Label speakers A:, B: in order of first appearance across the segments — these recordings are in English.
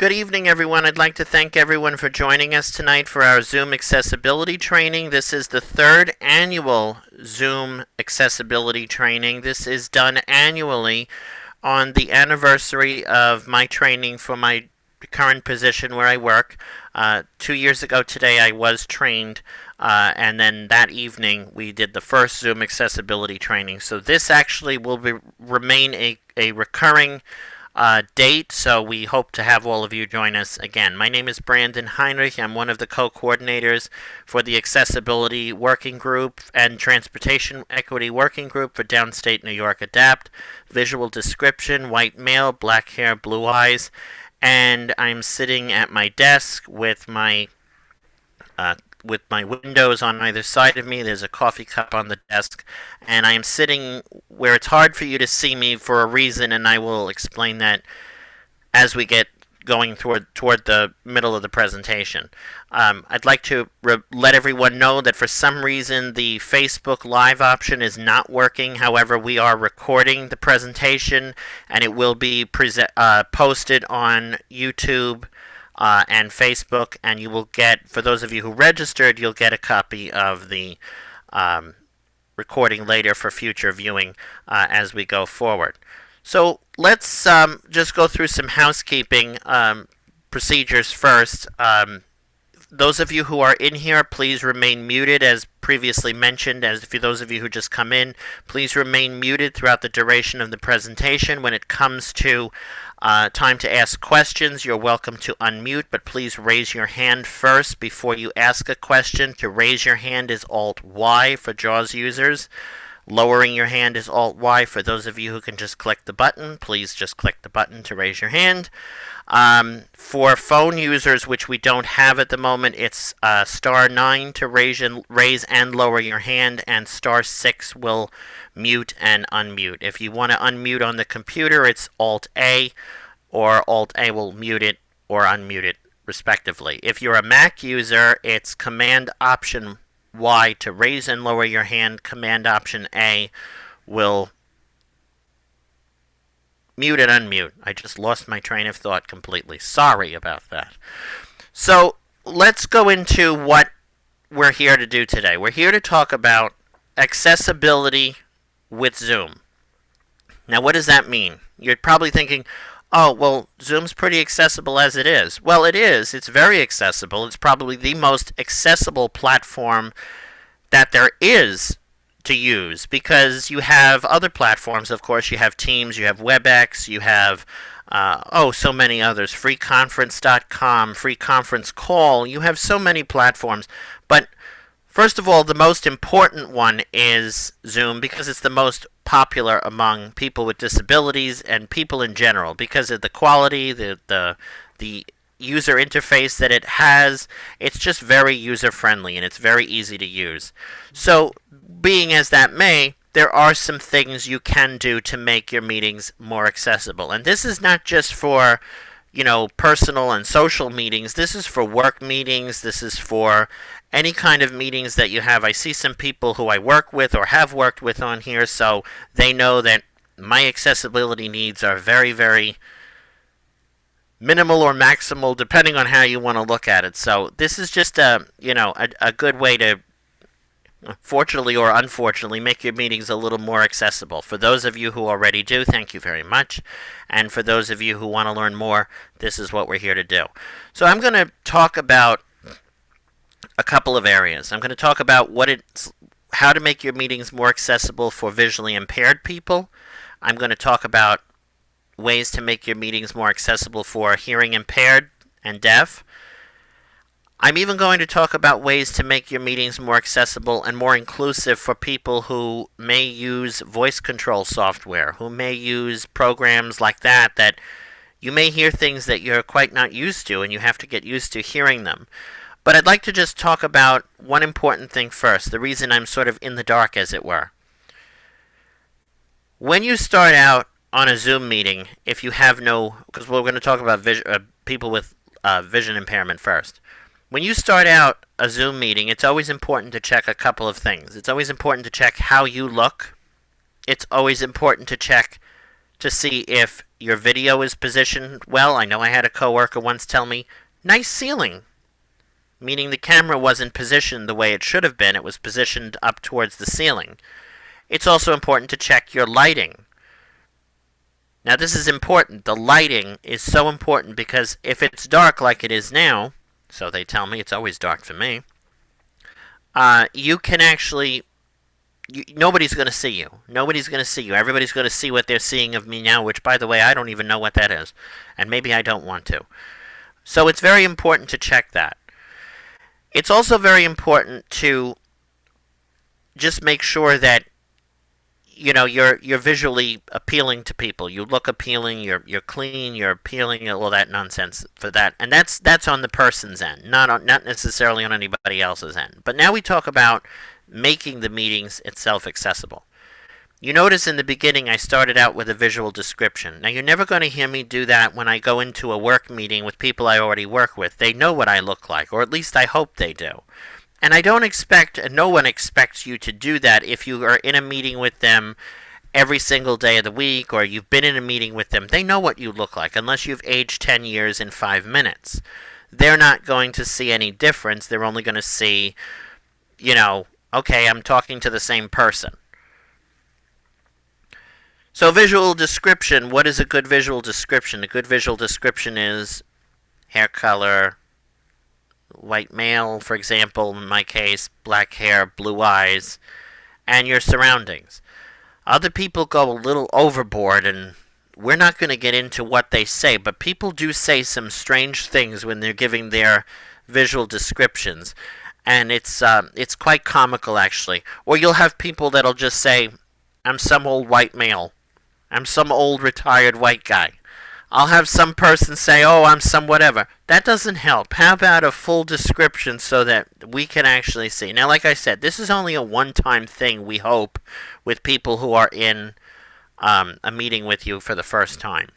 A: Good evening, everyone. I'd like to thank everyone for joining us tonight for our Zoom accessibility training. This is the third annual Zoom accessibility training. This is done annually on the anniversary of my training for my current position where I work. 2 years ago today, I was trained, and then that evening we did the first Zoom accessibility training. So this actually will remain a recurring date, so we hope to have all of you join us again. My name is Brandon Heinrich. I'm one of the co-coordinators for the Accessibility Working Group and Transportation Equity Working Group for Downstate New York ADAPT. Visual description: white male, black hair, blue eyes. And I'm sitting at my desk with my windows on either side of me. There's a coffee cup on the desk, and I am sitting where it's hard for you to see me for a reason, and I will explain that as we get going toward the middle of the presentation. I'd like to let everyone know that for some reason the Facebook Live option is not working. However, we are recording the presentation, and it will be posted on YouTube and Facebook, and you will get, for those of you who registered, you'll get a copy of the recording later for future viewing as we go forward. So let's just go through some housekeeping procedures first. Those of you who are in here, please remain muted as previously mentioned. As for those of you who just come in, please remain muted throughout the duration of the presentation. When it comes to time to ask questions, you're welcome to unmute, but please raise your hand first before you ask a question. To raise your hand is Alt-Y for JAWS users. Lowering your hand is Alt-Y. For those of you who can just click the button, please just click the button to raise your hand. For phone users, which we don't have at the moment, it's *9 to raise and lower your hand, and *6 will mute and unmute. If you want to unmute on the computer, it's Alt-A, or Alt-A will mute it or unmute it, respectively. If you're a Mac user, it's Command-Option-Y to raise and lower your hand. Command-Option-A will mute and unmute. I just lost my train of thought completely. Sorry about that. So let's go into what we're here to do today. We're here to talk about accessibility with Zoom. Now, what does that mean? You're probably thinking, oh, well, Zoom's pretty accessible as it is. Well, it is. It's very accessible. It's probably the most accessible platform that there is to use, because you have other platforms. Of course, you have Teams, you have WebEx, you have so many others, freeconference.com, free conference call. You have so many platforms, but first of all, the most important one is Zoom, because it's the most popular among people with disabilities and people in general, because of the quality, the user interface that it has. It's just very user-friendly, and it's very easy to use. So, being as that may, there are some things you can do to make your meetings more accessible. And this is not just for, personal and social meetings. This is for work meetings. This is for any kind of meetings that you have. I see some people who I work with or have worked with on here, so they know that my accessibility needs are very, very minimal or maximal, depending on how you want to look at it. So this is just a good way to, fortunately or unfortunately, make your meetings a little more accessible. For those of you who already do, thank you very much. And for those of you who want to learn more, this is what we're here to do. So I'm going to talk about a couple of areas. I'm going to talk about how to make your meetings more accessible for visually impaired people. I'm going to talk about ways to make your meetings more accessible for hearing impaired and deaf. I'm even going to talk about ways to make your meetings more accessible and more inclusive for people who may use voice control software, who may use programs like that you may hear things that you're quite not used to, and you have to get used to hearing them. But I'd like to just talk about one important thing first, the reason I'm sort of in the dark, as it were. When you start out on a Zoom meeting, if you have because we're going to talk about people with vision impairment first. When you start out a Zoom meeting, it's always important to check a couple of things. It's always important to check how you look. It's always important to check to see if your video is positioned well. I know I had a coworker once tell me, nice ceiling, meaning the camera wasn't positioned the way it should have been. It was positioned up towards the ceiling. It's also important to check your lighting. Now this is important. The lighting is so important because if it's dark like it is now, so they tell me, it's always dark for me, you can actually, nobody's going to see you. Nobody's going to see you. Everybody's going to see what they're seeing of me now, which, by the way, I don't even know what that is. And maybe I don't want to. So it's very important to check that. It's also very important to just make sure that you're visually appealing to people. You look appealing, you're clean, you're appealing, all that nonsense for that. And that's on the person's end, not necessarily on anybody else's end. But now we talk about making the meetings itself accessible. You notice in the beginning I started out with a visual description. Now you're never going to hear me do that when I go into a work meeting with people I already work with. They know what I look like, or at least I hope they do. And I don't expect, and no one expects you to do that if you are in a meeting with them every single day of the week, or you've been in a meeting with them. They know what you look like, unless you've aged 10 years in 5 minutes. They're not going to see any difference. They're only going to see, okay, I'm talking to the same person. So visual description, what is a good visual description? A good visual description is hair color, white male, for example, in my case, black hair, blue eyes, and your surroundings. Other people go a little overboard, and we're not going to get into what they say, but people do say some strange things when they're giving their visual descriptions, and it's quite comical, actually. Or you'll have people that'll just say, I'm some old white male. I'm some old retired white guy. I'll have some person say, oh, I'm some whatever. That doesn't help. How about a full description so that we can actually see? Now, like I said, this is only a one-time thing, we hope, with people who are in a meeting with you for the first time.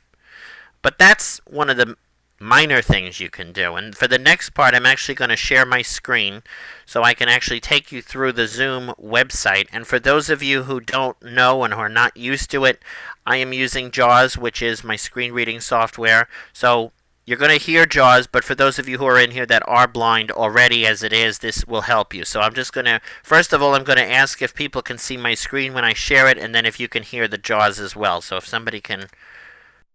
A: But that's one of the minor things you can do. And for the next part, I'm actually going to share my screen so I can actually take you through the Zoom website. And for those of you who don't know and who are not used to it, I am using JAWS, which is my screen reading software. So you're going to hear JAWS, but for those of you who are in here that are blind already as it is, this will help you. So I'm just going to, first of all, I'm going to ask if people can see my screen when I share it, and then if you can hear the JAWS as well. So if somebody can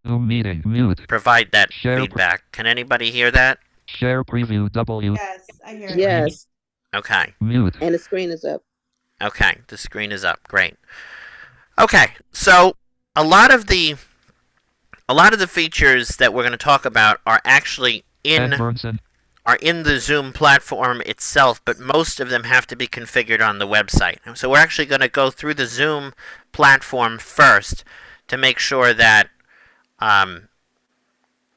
B: meeting, mute.
A: provide that
B: Share
A: feedback. Can anybody hear that?
B: Share preview W.
C: Yes, I hear it.
D: Yes,
A: Okay.
B: Mute.
D: and the screen is up.
A: Okay, the screen is up. Great. Okay, so a lot of the features that we're going to talk about are actually in the Zoom platform itself, but most of them have to be configured on the website. So we're actually going to go through the Zoom platform first to make sure that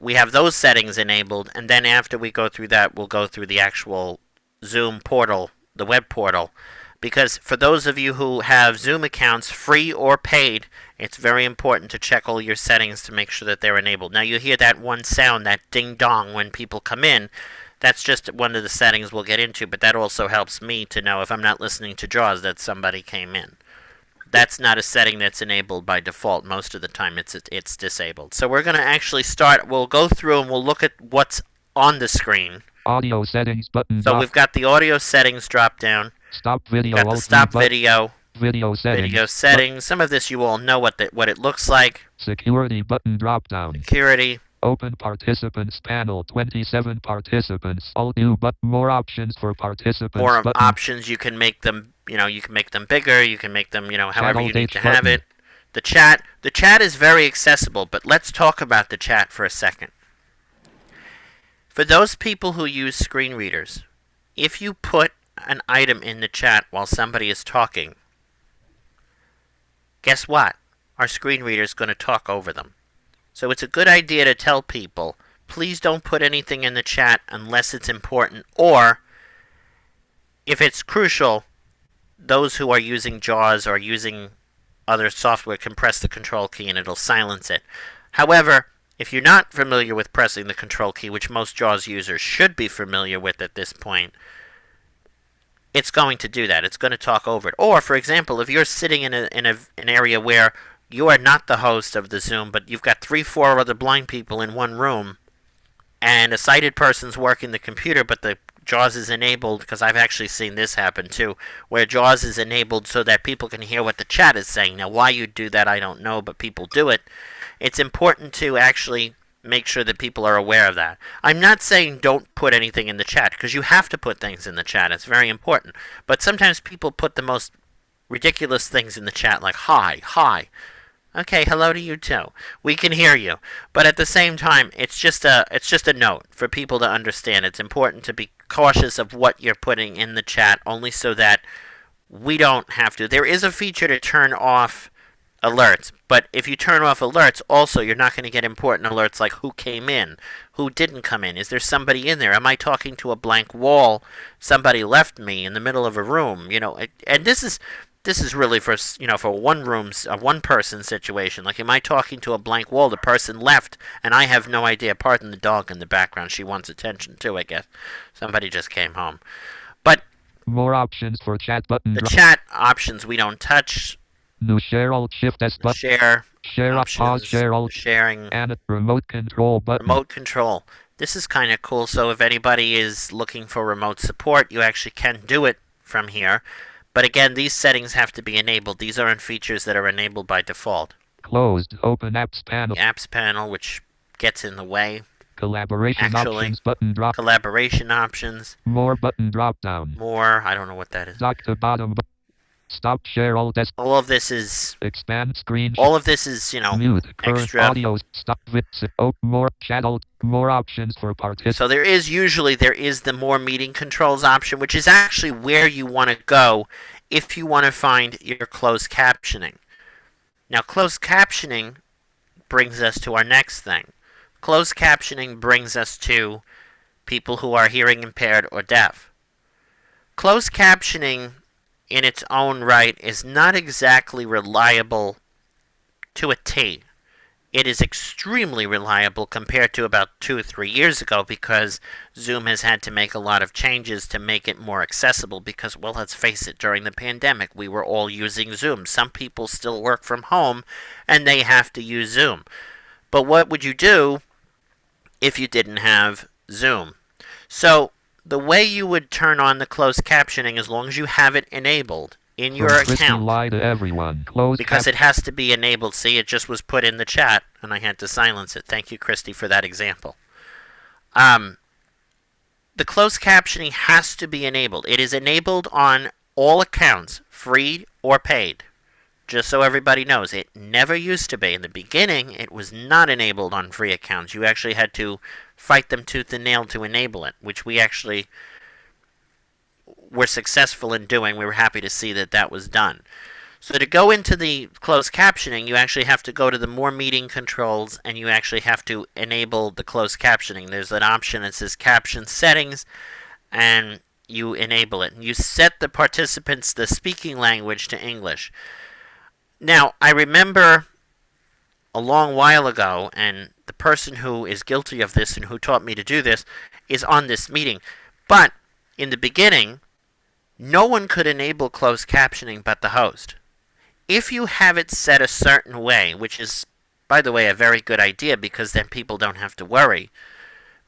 A: we have those settings enabled, and then after we go through that, we'll go through the actual Zoom portal, the web portal. Because for those of you who have Zoom accounts, free or paid, it's very important to check all your settings to make sure that they're enabled. Now you hear that one sound, that ding-dong, when people come in. That's just one of the settings we'll get into, but that also helps me to know if I'm not listening to JAWS that somebody came in. That's not a setting that's enabled by default. Most of the time it's disabled. So we're going to actually start, we'll go through and we'll look at what's on the screen.
B: Audio settings button.
A: So we've got the audio settings drop down.
B: Stop video.
A: Got the stop video.
B: Video settings.
A: Video settings. Some of this you all know what it looks like.
B: Security button drop down.
A: Security.
B: Open participants panel. 27 participants. All new but more options for participants.
A: More
B: button.
A: options. You can make them. You can make them bigger. You can make them. However
B: Channel
A: you need
B: dates
A: to have
B: button.
A: it. The chat. The chat is very accessible. But let's talk about the chat for a second. For those people who use screen readers, if you put an item in the chat while somebody is talking, guess what? Our screen reader is going to talk over them. So it's a good idea to tell people, please don't put anything in the chat unless it's important, or if it's crucial, those who are using JAWS or using other software can press the control key and it'll silence it. However, if you're not familiar with pressing the control key, which most JAWS users should be familiar with at this point, it's going to do that. It's going to talk over it. Or, for example, if you're sitting in an area where you are not the host of the Zoom, but you've got 3, 4 other blind people in one room, and a sighted person's working the computer, but the JAWS is enabled, because I've actually seen this happen too, where JAWS is enabled so that people can hear what the chat is saying. Now, why you do that, I don't know, but people do it. It's important to actually make sure that people are aware of that. I'm not saying don't put anything in the chat, because you have to put things in the chat. It's very important. But sometimes people put the most ridiculous things in the chat, like hi, hi. Okay, hello to you too. We can hear you, but at the same time, it's just a note for people to understand. It's important to be cautious of what you're putting in the chat, only so that we don't have to. There is a feature to turn off alerts, but if you turn off alerts, also you're not going to get important alerts like who came in, who didn't come in, is there somebody in there, am I talking to a blank wall, somebody left me in the middle of a room, and this is really for one person situation. Like, am I talking to a blank wall? The person left, and I have no idea. Pardon the dog in the background. She wants attention too, I guess. Somebody just came home. But
B: more options for chat button.
A: The chat options we don't touch.
B: New share alt shift S button. Share up pause share alt
A: sharing
B: and remote control button.
A: Remote control. This is kind of cool. So if anybody is looking for remote support, you actually can do it from here. But again, these settings have to be enabled. These aren't features that are enabled by default.
B: Closed. Open apps panel.
A: The apps panel, which gets in the way.
B: Collaboration options button drop.
A: Collaboration options.
B: More button drop down.
A: More. I don't know what that is.
B: Dock to bottom. Stop share all desk.
A: All of this is
B: expand screen.
A: All of this is
B: mute current
A: extra
B: audios. Stop bits. More chat alt. More options for participants.
A: So there is the more meeting controls option, which is actually where you want to go if you want to find your closed captioning. Now, closed captioning brings us to our next thing. Closed captioning brings us to people who are hearing impaired or deaf. Closed captioning in its own right is not exactly reliable to a T. It is extremely reliable compared to about 2 or 3 years ago, because Zoom has had to make a lot of changes to make it more accessible because, well, let's face it, during the pandemic we were all using Zoom. Some people still work from home and they have to use Zoom. But what would you do if you didn't have Zoom? So the way you would turn on the closed captioning, as long as you have it enabled in your account,
B: lie to everyone.
A: Because it has to be enabled. See, it just was put in the chat and I had to silence it. Thank you, Christy, for that example. The closed captioning has to be enabled. It is enabled on all accounts, free or paid. Just so everybody knows, it never used to be. In the beginning, it was not enabled on free accounts. You actually had to fight them tooth and nail to enable it, which we actually were successful in doing. We were happy to see that that was done. So to go into the closed captioning, you actually have to go to the more meeting controls, and you actually have to enable the closed captioning. There's an option that says caption settings, and you enable it. And you set the participants, the speaking language, to English. Now, I remember a long while ago, and the person who is guilty of this and who taught me to do this is on this meeting. But in the beginning, no one could enable closed captioning but the host. If you have it set a certain way, which is, by the way, a very good idea because then people don't have to worry,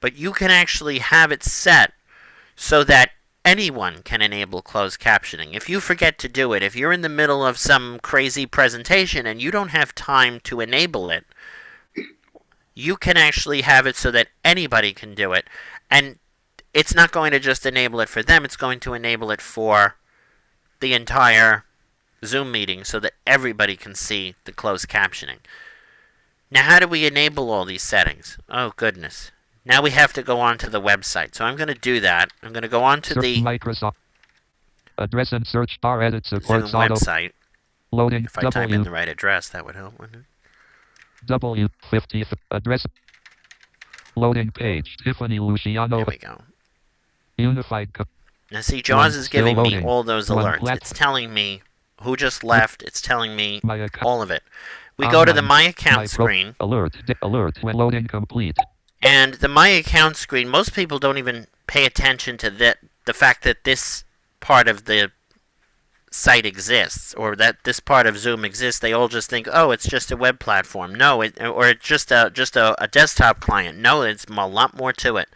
A: but you can actually have it set so that anyone can enable closed captioning. If you forget to do it, if you're in the middle of some crazy presentation and you don't have time to enable it, you can actually have it so that anybody can do it. And it's not going to just enable it for them, it's going to enable it for the entire Zoom meeting so that everybody can see the closed captioning. Now, how do we enable all these settings? Oh, goodness. Now we have to go on to the website. So I'm going to do that. I'm going to go on to the
B: Microsoft address and search bar edit
A: Zoom
B: supports
A: website.
B: Loading.
A: If I type in the right address, that would help, wouldn't it?
B: W50 address. Loading page. Tiffany Luciano.
A: There we go.
B: Unified.
A: Now see, JAWS is giving me
B: loading.
A: all those alerts. It's telling me who just left. It's telling me all of it. We go to the My Account screen.
B: Alert when loading complete.
A: And the My Account screen, most people don't even pay attention to the fact that this part of the site exists or that this part of Zoom exists. They all just think, oh, it's just a web platform. No, or it's just a desktop client. No, it's a lot more to it.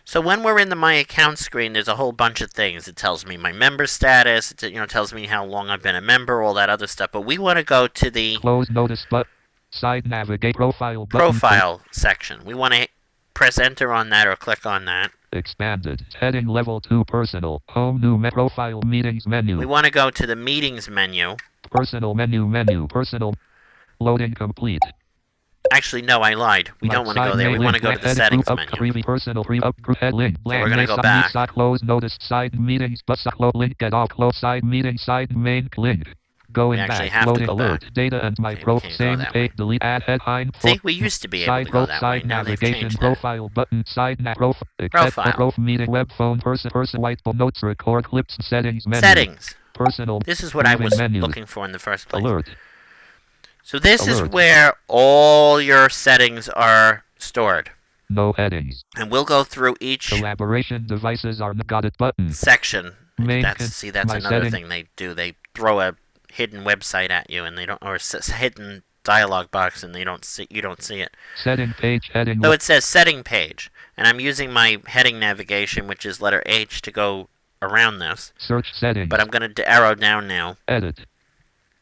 A: So when we're in the My Account screen, there's a whole bunch of things. It tells me my member status. It tells me how long I've been a member, all that other stuff. But we want to go to the
B: Close notice button. Side navigate profile button.
A: profile section. We want to press enter on that or click on that.
B: Expanded. Heading level 2 personal. Home new profile meetings menu.
A: We want to go to the meetings menu.
B: Personal menu. Personal. Loading complete.
A: Actually, no, I lied. We don't want to go there. We want to go to the settings menu.
B: Personal up head link.
A: So we're going to go back.
B: Close notice side meetings but link get off close side meeting side main link. Going back. Loading alert. Back. Data and my same page. Delete add head heinrich.
A: I think we used to be able to go that way. Now they've changed
B: profile
A: that.
B: Button side
A: Profile.
B: Meeting web phone person whiteboard notes record clips settings menu.
A: Settings.
B: Personal.
A: This is what I was looking for in the first place.
B: Alert.
A: So this is where all your settings are stored.
B: No headings.
A: And we'll go through each
B: collaboration devices are got it button.
A: Section. That's another thing they do. They throw a hidden website at you, and they don't, or hidden dialog box, and you don't see it.
B: Setting page heading.
A: So it says setting page, and I'm using my heading navigation, which is letter H, to go around this.
B: Search settings.
A: But I'm going to arrow down now.
B: Edit.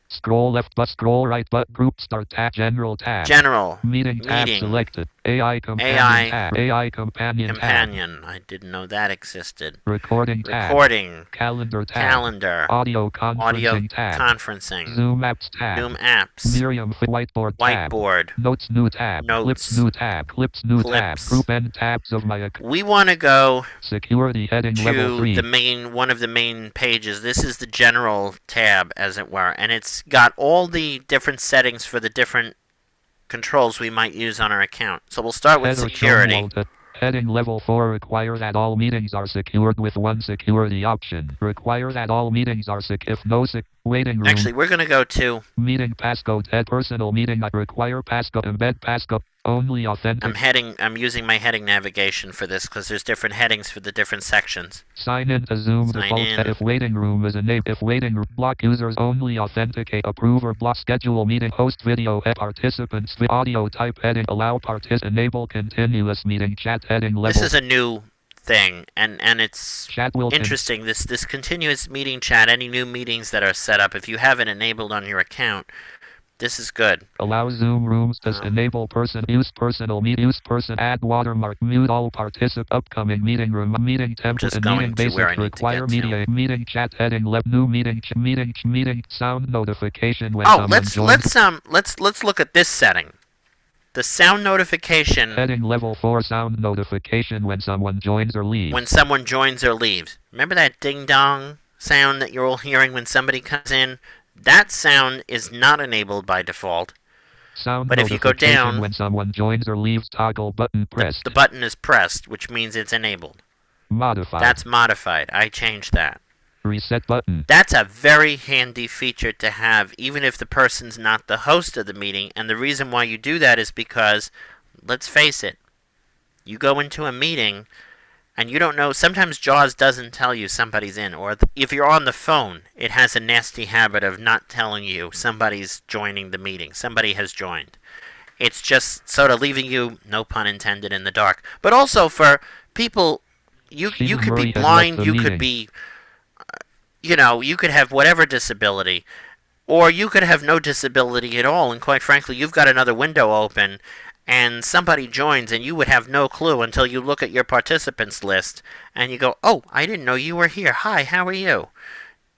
B: Scroll left but scroll right but group start tab general tab.
A: General.
B: Meeting tab selected. AI companion tab. AI companion tab.
A: I didn't know that existed.
B: Recording tab.
A: Recording.
B: Calendar tab.
A: Calendar.
B: Audio conferencing tab.
A: Conferencing.
B: Zoom apps tab.
A: Zoom apps.
B: Miriam whiteboard tab.
A: Whiteboard.
B: Notes new tab.
A: Notes.
B: Clips new tab. Clips new tab. Group end tabs of my account.
A: We want to go
B: security heading
A: to
B: level 3.
A: one of the main pages. This is the general tab, as it were, and it's got all the different settings for the different controls we might use on our account. So we'll start with security.
B: Heading level 4 require that all meetings are secured with one security option. Require that all meetings are secure. If no waiting room.
A: Actually, we're going to go to
B: meeting passcode. Head personal meeting. Require passcode. Embed passcode. Only authentic.
A: I'm using my heading navigation for this because there's different headings for the different sections.
B: Sign in to Zoom default. If waiting room is enabled. If waiting room block users only authenticate. Approve or block schedule meeting. Host video. Participants. Audio type heading. Allow enable continuous meeting chat heading level.
A: This is a new thing, and it's interesting. This continuous meeting chat. Any new meetings that are set up, if you have it enabled on your account, this is good.
B: Allow Zoom rooms to enable use personal use person add watermark mute all upcoming meeting room meeting template and meeting basic require media meeting chat heading new meeting sound notification when someone joins.
A: Let's look at this setting. The sound notification.
B: Heading level 4 sound notification when someone joins or leaves.
A: When someone joins or leaves. Remember that ding dong sound that you're all hearing when somebody comes in? That sound is not enabled by default.
B: Sound
A: but if you go down,
B: when someone joins or leaves, toggle button pressed.
A: The button is pressed, which means it's enabled.
B: Modified.
A: That's modified. I changed that.
B: Reset button.
A: That's a very handy feature to have, even if the person's not the host of the meeting. And the reason why you do that is because, let's face it, you go into a meeting and you don't know. Sometimes JAWS doesn't tell you somebody's in, or if you're on the phone, it has a nasty habit of not telling you somebody's joining the meeting. Somebody has joined. It's just sort of leaving you, no pun intended, in the dark. But also for people, you could be blind, you could be, you could have whatever disability, or you could have no disability at all, and quite frankly, you've got another window open, and somebody joins, and you would have no clue until you look at your participants list, and you go, oh, I didn't know you were here. Hi, how are you?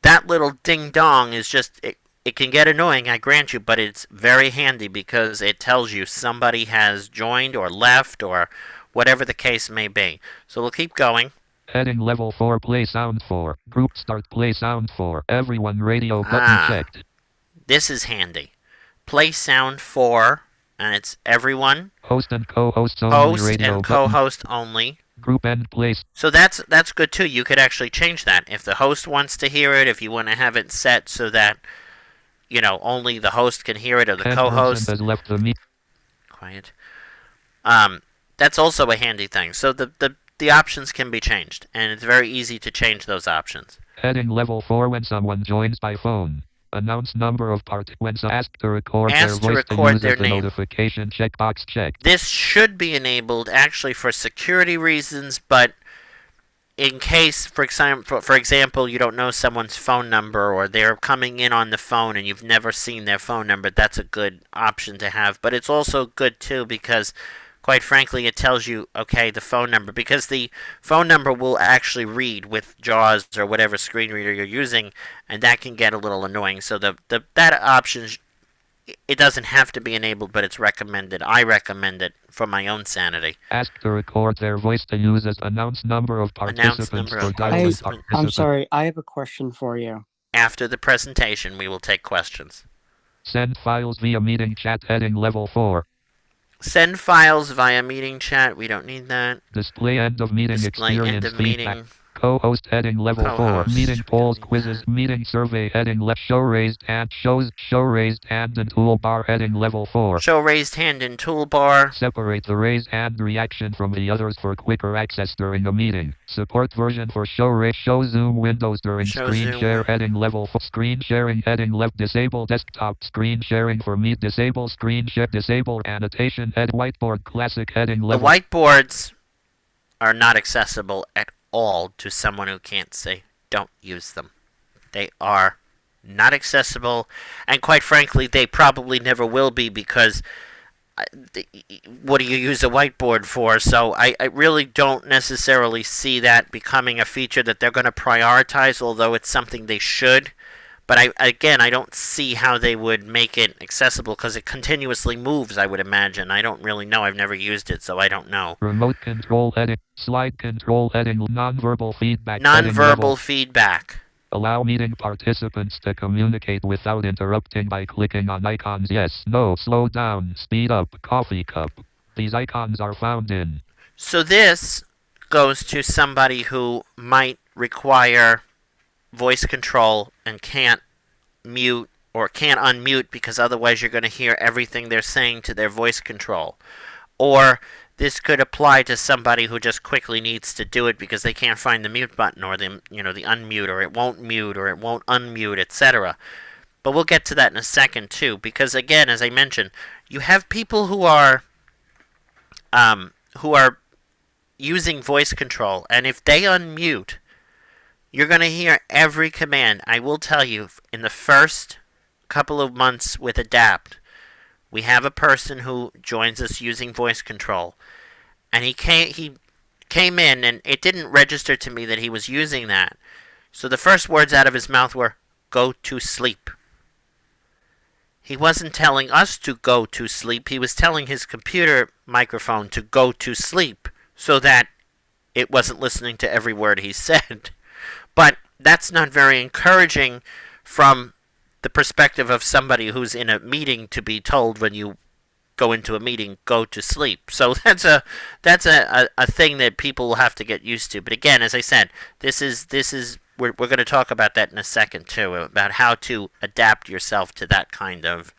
A: That little ding-dong is just, it can get annoying, I grant you, but it's very handy because it tells you somebody has joined or left or whatever the case may be. So we'll keep going.
B: Heading level 4 play sound 4. Group start play sound 4. Everyone radio button checked.
A: This is handy. Play sound 4, and it's everyone.
B: Host and co-host only.
A: Host
B: radio
A: and co-host only.
B: Group end place.
A: So that's good too. You could actually change that. If the host wants to hear it, if you want to have it set so that, only the host can hear it or the co-host.
B: Has left the
A: Quiet. That's also a handy thing. So the options can be changed, and it's very easy to change those options.
B: heading level 4 when someone joins by phone. Announce number of when asked to record
A: Asked
B: their
A: to
B: voice
A: record
B: use
A: their
B: the
A: name.
B: notification checkbox checked.
A: This should be enabled actually for security reasons, but in case, for example, you don't know someone's phone number or they're coming in on the phone and you've never seen their phone number, that's a good option to have. But it's also good, too, because, quite frankly, it tells you, okay, the phone number. Because the phone number will actually read with JAWS or whatever screen reader you're using, and that can get a little annoying. So that option, it doesn't have to be enabled, but it's recommended. I recommend it for my own sanity.
B: Ask to record their voice to use as announce number of participants for dialing participants.
C: I'm sorry, I have a question for you.
A: After the presentation, we will take questions.
B: Send files via meeting chat heading level 4.
A: Send files via meeting chat. We don't need that.
B: Display end of meeting
A: Display
B: experience
A: end of
B: feedback.
A: meeting.
B: Co-host heading level 4.
A: Co-host.
B: Meeting polls, quizzes, meeting survey heading left. Show raised hand. Show raised hand and toolbar heading level 4.
A: Show raised hand in toolbar.
B: Separate the raised hand reaction from the others for quicker access during a meeting. Support version for show zoom windows during screen share heading level 4. Screen sharing heading left. Disable desktop screen sharing for meet. Disable screen share. Disable annotation head. Whiteboard classic heading level.
A: The whiteboards are not accessible at all to someone who can't see. Don't use them. They are not accessible, and quite frankly, they probably never will be, because what do you use a whiteboard for? So I really don't necessarily see that becoming a feature that they're going to prioritize, although it's something they should. But I don't see how they would make it accessible, because it continuously moves, I would imagine. I don't really know. I've never used it, so I don't know.
B: Remote control heading, slide control heading, nonverbal feedback.
A: Nonverbal feedback.
B: Allow meeting participants to communicate without interrupting by clicking on icons. Yes, no, slow down, speed up, coffee cup. These icons are found in.
A: So this goes to somebody who might require voice control and can't mute or can't unmute, because otherwise you're going to hear everything they're saying to their voice control. Or this could apply to somebody who just quickly needs to do it because they can't find the mute button, or the unmute, or it won't mute, or it won't unmute, etc. But we'll get to that in a second too, because again, as I mentioned, you have people who are using voice control, and if they unmute, you're going to hear every command. I will tell you, in the first couple of months with Adapt, we have a person who joins us using voice control, and he came in, and it didn't register to me that he was using that. So the first words out of his mouth were, "Go to sleep." He wasn't telling us to go to sleep. He was telling his computer microphone to go to sleep so that it wasn't listening to every word he said. But that's not very encouraging from the perspective of somebody who's in a meeting to be told when you go into a meeting, go to sleep. So that's a thing that people will have to get used to. But again, as I said, we're going to talk about that in a second too, about how to adapt yourself to that kind of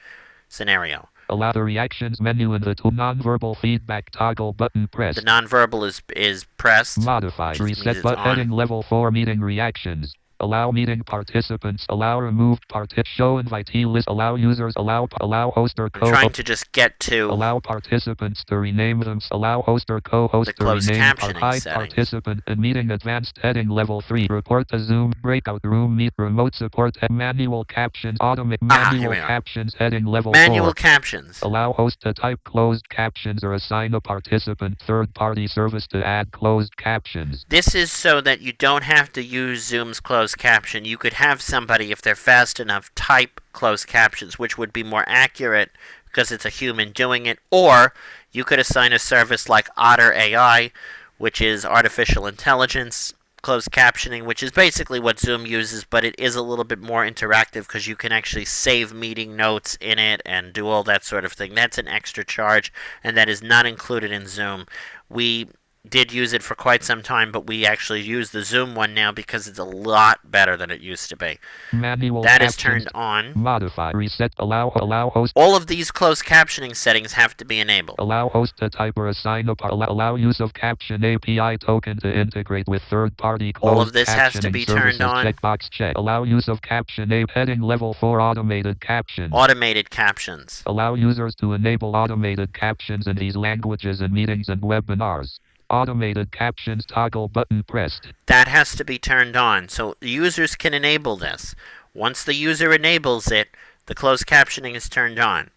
A: scenario.
B: Allow the reactions menu in the nonverbal feedback toggle button pressed.
A: The nonverbal is pressed.
B: Modified. Reset button heading level 4 meeting reactions. Allow meeting participants. Allow removed show invitee list. Allow users. Allow host or co-host.
A: I'm trying to just get to.
B: Allow participants to rename them. Allow host or co-host to rename participant and meeting advanced heading level 3. Report the Zoom breakout room meet remote support manual captions automate manual captions heading level 4.
A: Manual captions.
B: Allow host to type closed captions or assign a participant third-party service to add closed captions.
A: This is so that you don't have to use Zoom's closed caption. You could have somebody, if they're fast enough, type closed captions, which would be more accurate because it's a human doing it. Or you could assign a service like Otter AI, which is artificial intelligence closed captioning, which is basically what Zoom uses, but it is a little bit more interactive because you can actually save meeting notes in it and do all that sort of thing. That's an extra charge, and that is not included in Zoom. We did use it for quite some time, but we actually use the Zoom one now because it's a lot better than it used to be.
B: Manual
A: That is
B: captions.
A: turned on.
B: Modify. Reset. Allow host.
A: All of these closed captioning settings have to be enabled.
B: Allow host to type or assign a allow use of caption API token to integrate with third-party closed
A: All of this has to be turned on.
B: Checkbox check. Allow use of caption heading level 4 automated captions.
A: Automated captions.
B: Allow users to enable automated captions in these languages in meetings and webinars. Automated captions toggle button pressed.
A: That has to be turned on, so users can enable this. Once the user enables it, the closed captioning is turned on.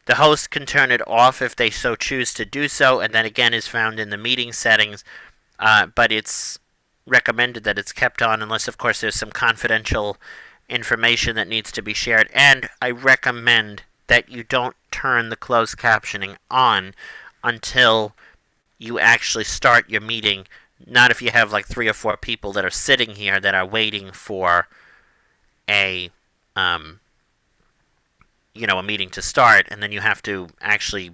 A: The host can turn it off if they so choose to do so, and that again is found in the meeting settings, but it's recommended that it's kept on unless, of course, there's some confidential information that needs to be shared. And I recommend that you don't turn the closed captioning on until you actually start your meeting. Not if you have like 3 or 4 people that are sitting here that are waiting for a a meeting to start, and then you have to actually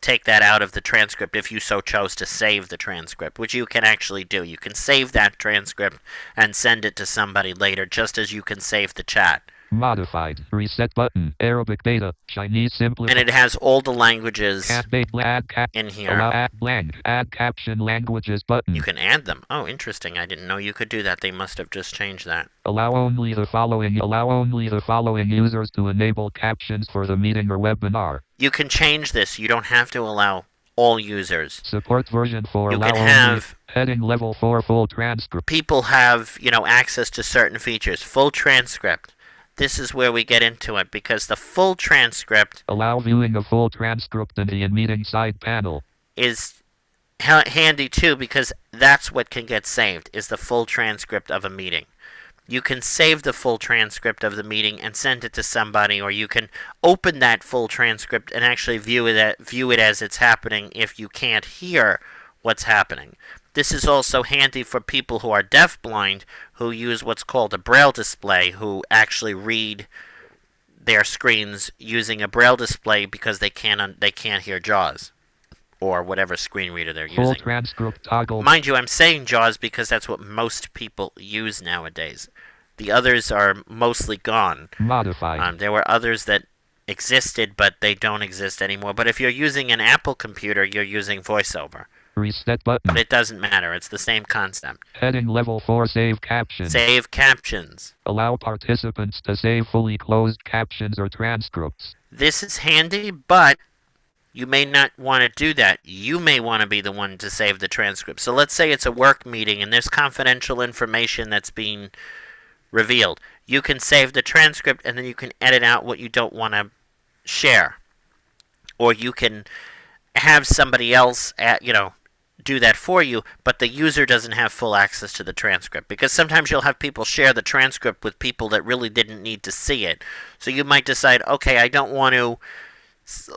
A: take that out of the transcript if you so chose to save the transcript, which you can actually do. You can save that transcript and send it to somebody later, just as you can save the chat.
B: Modified. Reset button. Arabic beta. Chinese simple.
A: And it has all the languages in here.
B: Allow add blank. Add caption languages button.
A: You can add them. Oh, interesting. I didn't know you could do that. They must have just changed that.
B: Allow only the following users to enable captions for the meeting or webinar.
A: You can change this. You don't have to allow all users.
B: Support version 4.
A: You
B: allow
A: can have
B: heading level 4 full transcript.
A: People have, access to certain features. Full transcript. This is where we get into it, because the full transcript...
B: Allow viewing of full transcript in the meeting side panel.
A: ...is handy, too, because that's what can get saved, is the full transcript of a meeting. You can save the full transcript of the meeting and send it to somebody, or you can open that full transcript and actually view it as it's happening if you can't hear what's happening. This is also handy for people who are deafblind, who use what's called a braille display, who actually read their screens using a braille display because they can't hear JAWS or whatever screen reader they're using.
B: Full transcript toggle.
A: Mind you, I'm saying JAWS because that's what most people use nowadays. The others are mostly gone.
B: Modified.
A: There were others that existed, but they don't exist anymore. But if you're using an Apple computer, you're using VoiceOver.
B: Reset button.
A: But it doesn't matter. It's the same concept.
B: Heading level 4 save captions.
A: Save captions.
B: Allow participants to save fully closed captions or transcripts.
A: This is handy, but you may not want to do that. You may want to be the one to save the transcript. So let's say it's a work meeting and there's confidential information that's being revealed. You can save the transcript and then you can edit out what you don't want to share. Or you can have somebody else do that for you, but the user doesn't have full access to the transcript, because sometimes you'll have people share the transcript with people that really didn't need to see it. So you might decide, okay, I don't want to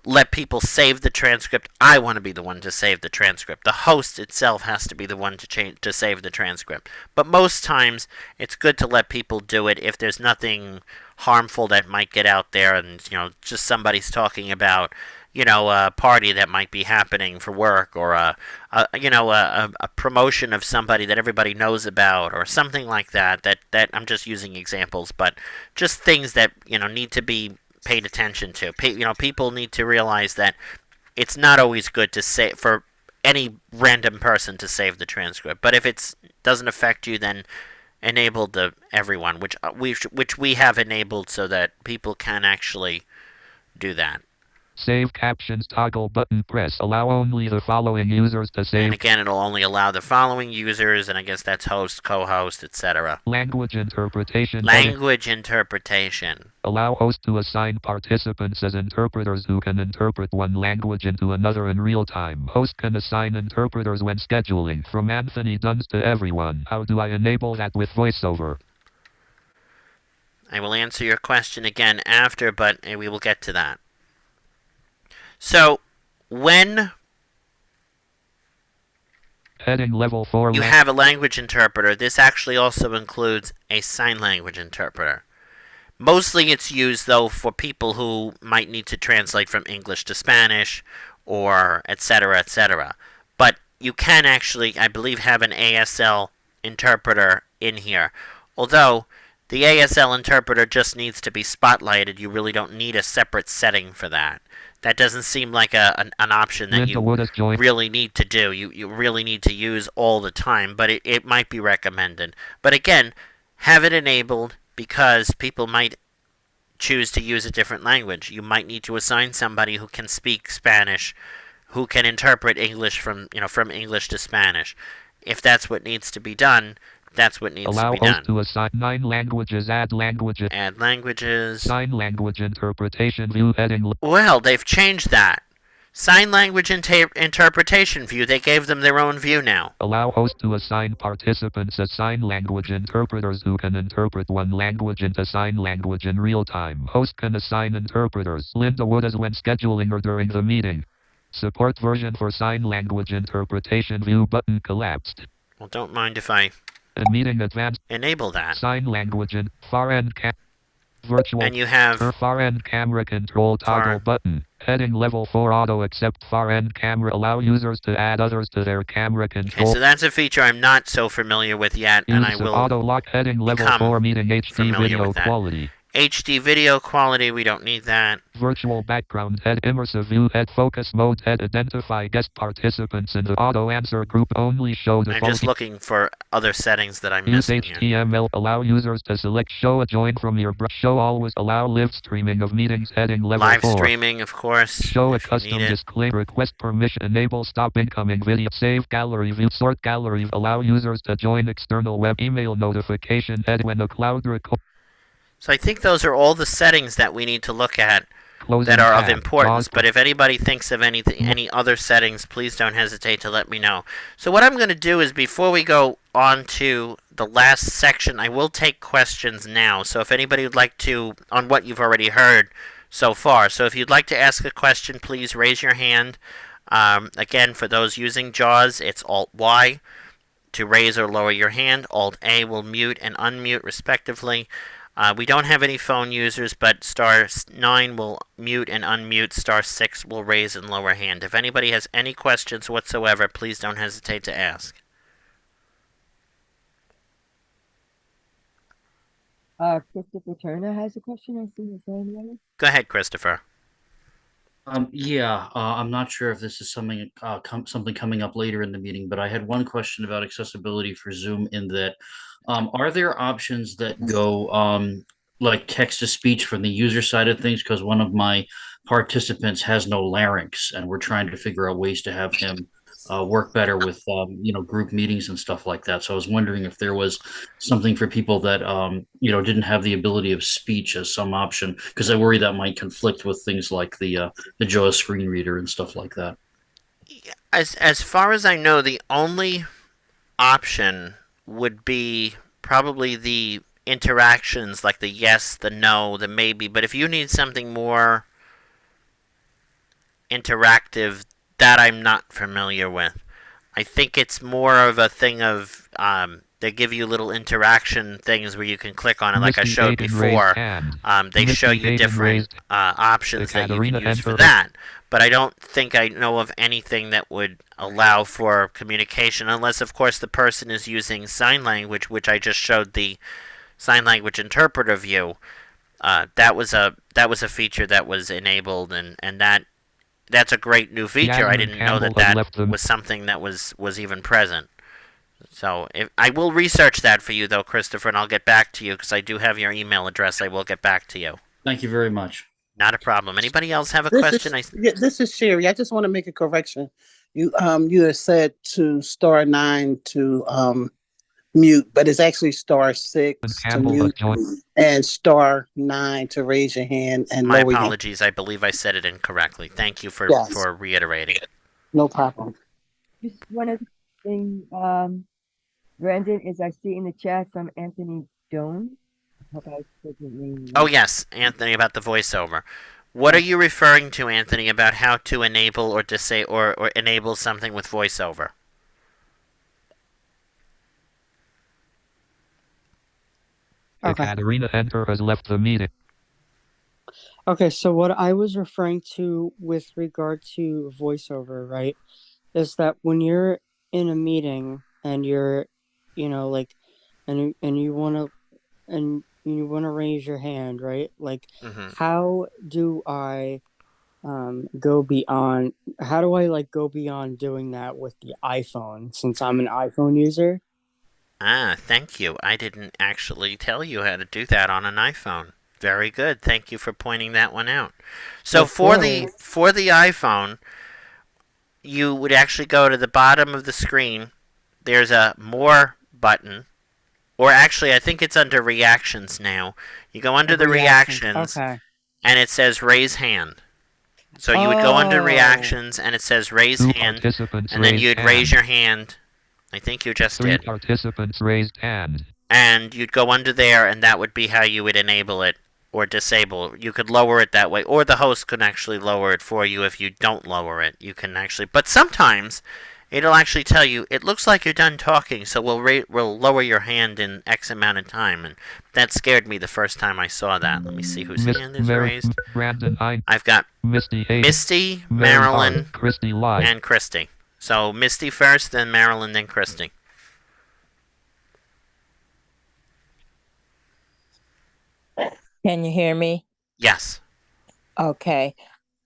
A: let people save the transcript. I want to be the one to save the transcript. The host itself has to be the one to save the transcript. But most times it's good to let people do it if there's nothing harmful that might get out there, and just somebody's talking about a party that might be happening for work, or a promotion of somebody that everybody knows about, or something like that. That I'm just using examples, but just things that need to be paid attention to. People need to realize that it's not always good to say for any random person to save the transcript. But if it doesn't affect you, then enable the everyone, which we have enabled so that people can actually do that.
B: Save captions toggle button press. Allow only the following users to save.
A: And again, it'll only allow the following users, and I guess that's host, co-host, etc.
B: Language interpretation.
A: Language interpretation.
B: Allow host to assign participants as interpreters who can interpret one language into another in real time. Host can assign interpreters when scheduling. From Anthony Duns to everyone. How do I enable that with VoiceOver?
A: I will answer your question again after, but we will get to that. So, when
B: heading level 4
A: you have a language interpreter, this actually also includes a sign language interpreter. Mostly it's used, though, for people who might need to translate from English to Spanish, or etc., etc. But you can actually, I believe, have an ASL interpreter in here. Although the ASL interpreter just needs to be spotlighted, you really don't need a separate setting for that. That doesn't seem like an option that you really need to do. You really need to use all the time, but it might be recommended. But again, have it enabled because people might choose to use a different language. You might need to assign somebody who can speak Spanish, who can interpret English from English to Spanish. If that's what needs to be done, that's what needs to be done.
B: Allow host to assign 9 languages. Add languages.
A: Add languages.
B: Sign language interpretation view heading.
A: Well, they've changed that. Sign language interpretation view. They gave them their own view now.
B: Allow host to assign participants as sign language interpreters who can interpret one language into sign language in real time. Host can assign interpreters. Linda Wood as when scheduling or during the meeting. Support version for sign language interpretation view button collapsed.
A: Well, don't mind if I
B: meeting advanced.
A: Enable that.
B: Sign language in far end virtual.
A: And you have
B: far end camera control toggle button. Heading level 4 auto accept far end camera. Allow users to add others to their camera control.
A: Okay, so that's a feature I'm not so familiar with yet, and I will
B: auto lock heading level 4 meeting HD video quality.
A: HD video quality, we don't need that.
B: Virtual background head immersive view head focus mode head identify guest participants in the auto answer group only show default.
A: I'm just looking for other settings that I'm missing.
B: Use HTML allow users to select show a join from your show always allow live streaming of meetings heading level 4.
A: Live streaming, of course.
B: Show a custom display request permission enable stop incoming video save gallery view sort gallery allow users to join external web email notification head when a cloud record.
A: So I think those are all the settings that we need to look at that are of importance. But if anybody thinks of any other settings, please don't hesitate to let me know. So what I'm going to do is before we go on to the last section, I will take questions now. So if anybody would like to, on what you've already heard so far. So if you'd like to ask a question, please raise your hand. Again, for those using JAWS, it's Alt-Y to raise or lower your hand. Alt-A will mute and unmute respectively. We don't have any phone users, but *9 will mute and unmute, *6 will raise and lower hand. If anybody has any questions whatsoever, please don't hesitate to ask.
D: Christopher Turner has a question. I see his hand raised.
A: Go ahead, Christopher.
E: I'm not sure if this is something coming up later in the meeting, but I had one question about accessibility for Zoom in that are there options that go like text to speech from the user side of things? Because one of my participants has no larynx, and we're trying to figure out ways to have him work better with group meetings and stuff like that. So I was wondering if there was something for people that didn't have the ability of speech as some option, because I worry that might conflict with things like the JAWS screen reader and stuff like that.
A: As far as I know, the only option would be probably the interactions, like the yes, the no, the maybe. But if you need something more interactive, that I'm not familiar with. I think it's more of a thing of they give you little interaction things where you can click on it, like I showed before. They show you different options that you can use for that. But I don't think I know of anything that would allow for communication, unless, of course, the person is using sign language, which I just showed the sign language interpreter view. That was a feature that was enabled, and that's a great new feature. I didn't know that was something that was even present. So I will research that for you, though, Christopher, and I'll get back to you because I do have your email address. I will get back to you.
E: Thank you very much.
A: Not a problem. Anybody else have a question?
C: This is Sherry. I just want to make a correction. You had said to *9 to mute, but it's actually *6 to mute and *9 to raise your hand and
A: my
C: lower your
A: apologies. I believe I said it incorrectly. Thank you for reiterating it.
C: No problem.
D: Just one other thing, Brandon, is I see in the chat from Anthony Jones.
A: Oh yes, Anthony, about the voiceover. What are you referring to, Anthony, about how to enable or or enable something with voiceover?
B: Okay. Katerina Enter has left the meeting.
C: Okay, so what I was referring to with regard to voiceover, right, is that when you're
F: in a meeting and you're, like, and you want to raise your hand, right? Like,
A: Mm-hmm.
F: how do I go beyond? How do I like go beyond doing that with the iPhone since I'm an iPhone user?
A: Ah, thank you. I didn't actually tell you how to do that on an iPhone. Very good. Thank you for pointing that one out. So
F: Of
A: for the
F: course.
A: for the iPhone, you would actually go to the bottom of the screen. There's a more button, or actually I think it's under reactions now. You go under the
F: Reactions.
A: reactions
F: Okay.
A: and it says raise hand. So you would go under
F: Oh.
A: reactions and it says raise
B: Two
A: hand,
B: participants
A: and then
B: raised
A: you'd raise
B: hand.
A: your hand. I think you just
B: Three
A: did.
B: participants raised hand.
A: And you'd go under there, and that would be how you would enable it or disable. You could lower it that way, or the host can actually lower it for you if you don't lower it. You can actually, but sometimes it'll actually tell you it looks like you're done talking, so we'll lower your hand in X amount of time, and that scared me the first time I saw that. Let me see whose
B: Miss
A: hand is
B: Mary,
A: raised.
B: Brandon I,
A: I've got
B: Misty H,
A: Misty,
B: Mary R,
A: Marilyn,
B: Christy Lie.
A: and Christy. So Misty first, then Marilyn, then Christy.
G: Can you hear me?
A: Yes.
G: Okay.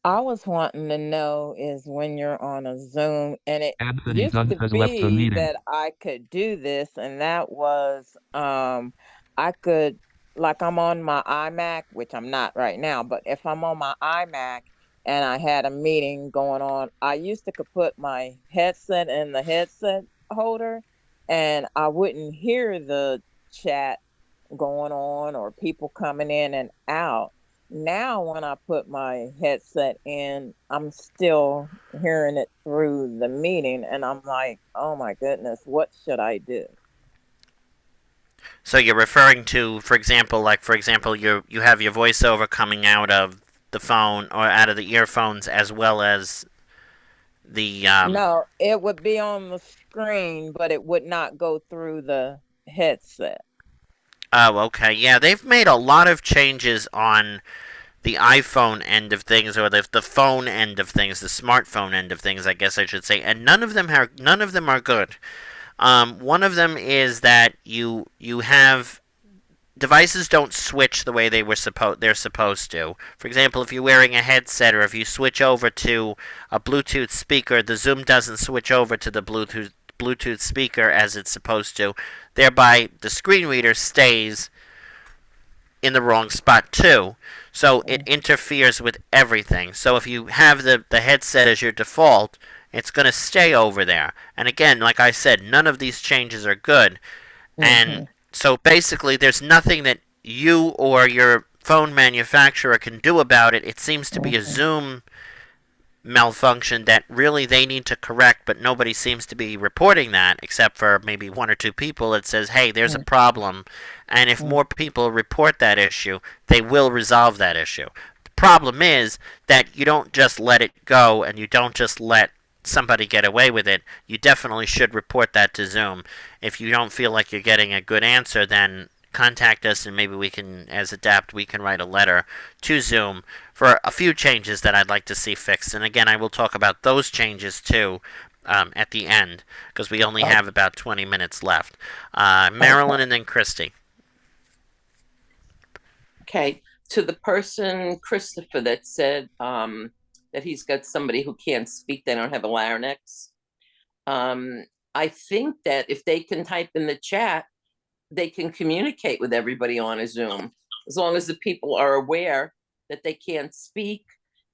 G: I was wanting to know is when you're on a Zoom, and it
B: Anthony
G: used
B: Dunn
G: to
B: has left the
G: be
B: meeting.
G: that I could do this, and that was I could, like, I'm on my iMac, which I'm not right now, but if I'm on my iMac and I had a meeting going on, I used to could put my headset in the headset holder and I wouldn't hear the chat going on or people coming in and out. Now, when I put my headset in, I'm still hearing it through the meeting, and I'm like, oh my goodness, what should I do?
A: So you're referring to, for example, you have your voiceover coming out of the phone or out of the earphones as well as the
G: No, it would be on the screen, but it would not go through the headset.
A: Oh, okay. Yeah, they've made a lot of changes on the iPhone end of things, or the phone end of things, the smartphone end of things, I guess I should say, and none of them are good. One of them is that you have devices don't switch the way they're supposed to. For example, if you're wearing a headset or if you switch over to a Bluetooth speaker, the Zoom doesn't switch over to the Bluetooth speaker as it's supposed to. Thereby, the screen reader stays in the wrong spot too. So it interferes with everything. So if you have the headset as your default, it's going to stay over there. And again, like I said, none of these changes are good. And
G: Mm-hmm.
A: so basically, there's nothing that you or your phone manufacturer can do about it. It seems to be a
G: Mm-hmm.
A: Zoom malfunction that really they need to correct, but nobody seems to be reporting that except for maybe one or two people. It says, hey, there's a problem. And if more people report that issue, they will resolve that issue. The problem is that you don't just let it go and you don't just let somebody get away with it. You definitely should report that to Zoom. If you don't feel like you're getting a good answer, then contact us and maybe we can, as Adapt, we can write a letter to Zoom for a few changes that I'd like to see fixed. And again, I will talk about those changes too at the end because we only have about 20 minutes left. Marilyn
H: Okay.
A: and then Christy.
H: Okay. To the person, Christopher, that said that he's got somebody who can't speak, they don't have a larynx. I think that if they can type in the chat, they can communicate with everybody on a Zoom, as long as the people are aware that they can't speak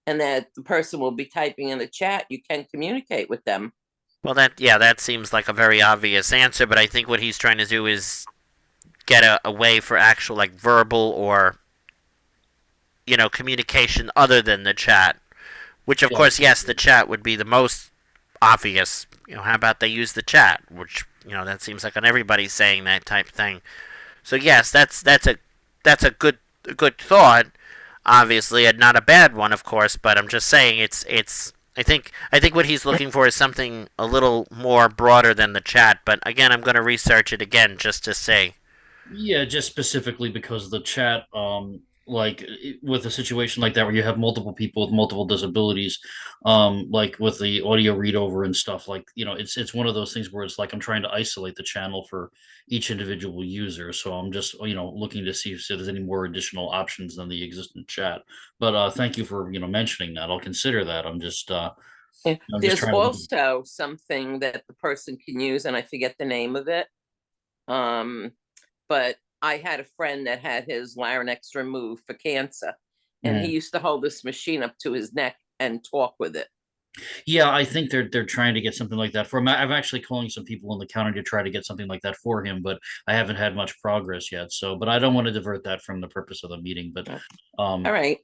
H: and that the person will be typing in the chat, you can communicate with them.
A: Well, that seems like a very obvious answer, but I think what he's trying to do is get a way for actual like verbal or communication other than the chat. Which of
H: Yeah.
A: course, yes, the chat would be the most obvious. How about they use the chat? Which that seems like on everybody's saying that type thing. So yes, that's a good thought, obviously, and not a bad one, of course. But I'm just saying it's. I think what he's looking for is something a little more broader than the chat. But again, I'm going to research it again just to say.
E: Yeah, just specifically because the chat like with a situation like that where you have multiple people with multiple disabilities, like with the audio read over and stuff, like, it's one of those things where it's like I'm trying to isolate the channel for each individual user. So I'm just, looking to see if there's any more additional options than the existing chat. But thank you for, mentioning that. I'll consider that. I'm just
H: There's
E: trying to look.
H: also something that the person can use, and I forget the name of it. But I had a friend that had his larynx removed for cancer, and he used to hold this machine up to his neck and talk with it.
E: Yeah, I think they're trying to get something like that for him. I'm actually calling some people in the county to try to get something like that for him, but I haven't had much progress yet. So, but I don't want to divert that from the purpose of the meeting. But
H: All right.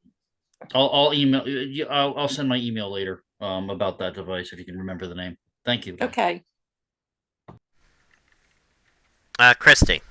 E: I'll email you. I'll send my email later about that device if you can remember the name. Thank you.
H: Okay.
A: Christy.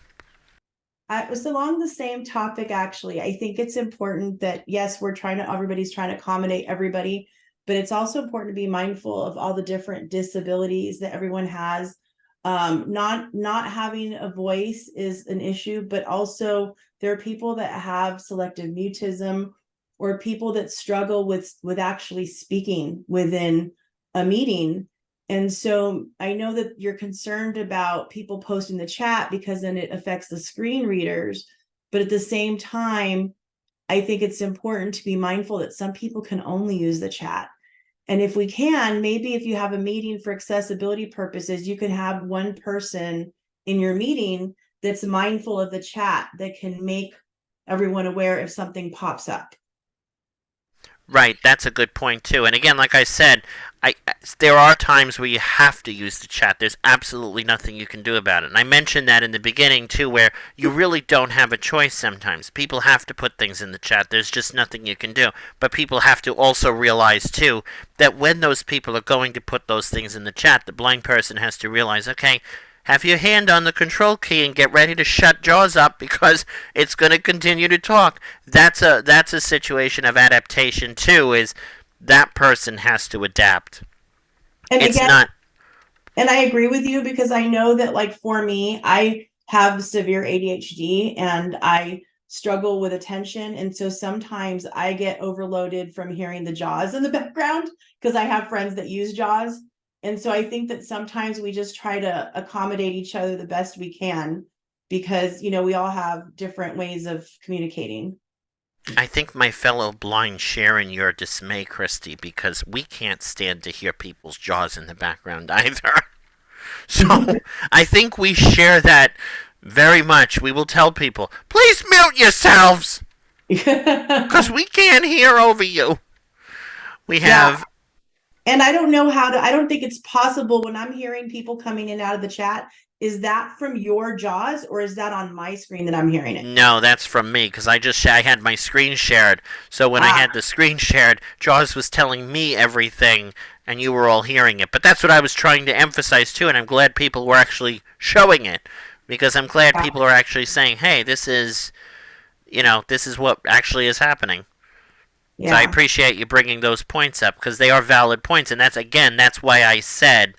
I: It was along the same topic, actually. I think it's important that, yes, everybody's trying to accommodate everybody, but it's also important to be mindful of all the different disabilities that everyone has. Not having a voice is an issue, but also there are people that have selective mutism or people that struggle with actually speaking within a meeting. And so I know that you're concerned about people posting the chat because then it affects the screen readers. But at the same time, I think it's important to be mindful that some people can only use the chat. And if we can, maybe if you have a meeting for accessibility purposes, you can have one person in your meeting that's mindful of the chat that can make everyone aware if something pops up.
A: Right, that's a good point too. And again, like I said, there are times where you have to use the chat. There's absolutely nothing you can do about it. And I mentioned that in the beginning too, where you really don't have a choice sometimes. People have to put things in the chat. There's just nothing you can do. But people have to also realize too that when those people are going to put those things in the chat, the blind person has to realize, okay, have your hand on the control key and get ready to shut Jaws up because it's going to continue to talk. That's a situation of adaptation too. Is that person has to adapt.
I: And
A: it's
I: again,
A: not.
I: And I agree with you because I know that, like, for me, I have severe ADHD and I struggle with attention. And so sometimes I get overloaded from hearing the Jaws in the background because I have friends that use Jaws. And so I think that sometimes we just try to accommodate each other the best we can because, we all have different ways of communicating.
A: I think my fellow blind share in your dismay, Christy, because we can't stand to hear people's Jaws in the background either. So I think we share that very much. We will tell people, please mute yourselves because we can't hear over you. We have.
I: Yeah. And I don't know I don't think it's possible when I'm hearing people coming in and out of the chat. Is that from your Jaws or is that on my screen that I'm hearing it?
A: No, that's from me because I had my screen shared. So when I had the screen shared, Jaws was telling me everything and you were all hearing it. But that's what I was trying to emphasize too, and I'm glad people were actually showing it because I'm glad people are actually saying, hey, this is what actually is happening. Yeah. So I appreciate you bringing those points up because they are valid points, and that's why I said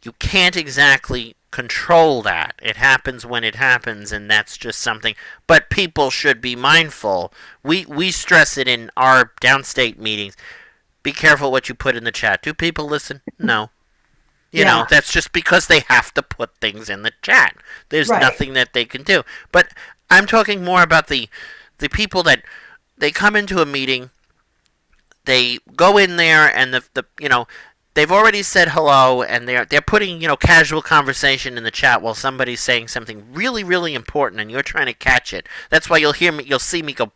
A: you can't exactly control that. It happens when it happens, and that's just something. But people should be mindful. We stress it in our downstate meetings. Be careful what you put in the chat. Do people listen? No. You know, that's just because they have to put things in the chat. There's nothing that they can do. But I'm talking more about the people that they come into a meeting, they go in there, and they've already said hello, and they're putting casual conversation in the chat while somebody's saying something really, really important, and you're trying to catch it. That's why you'll see me go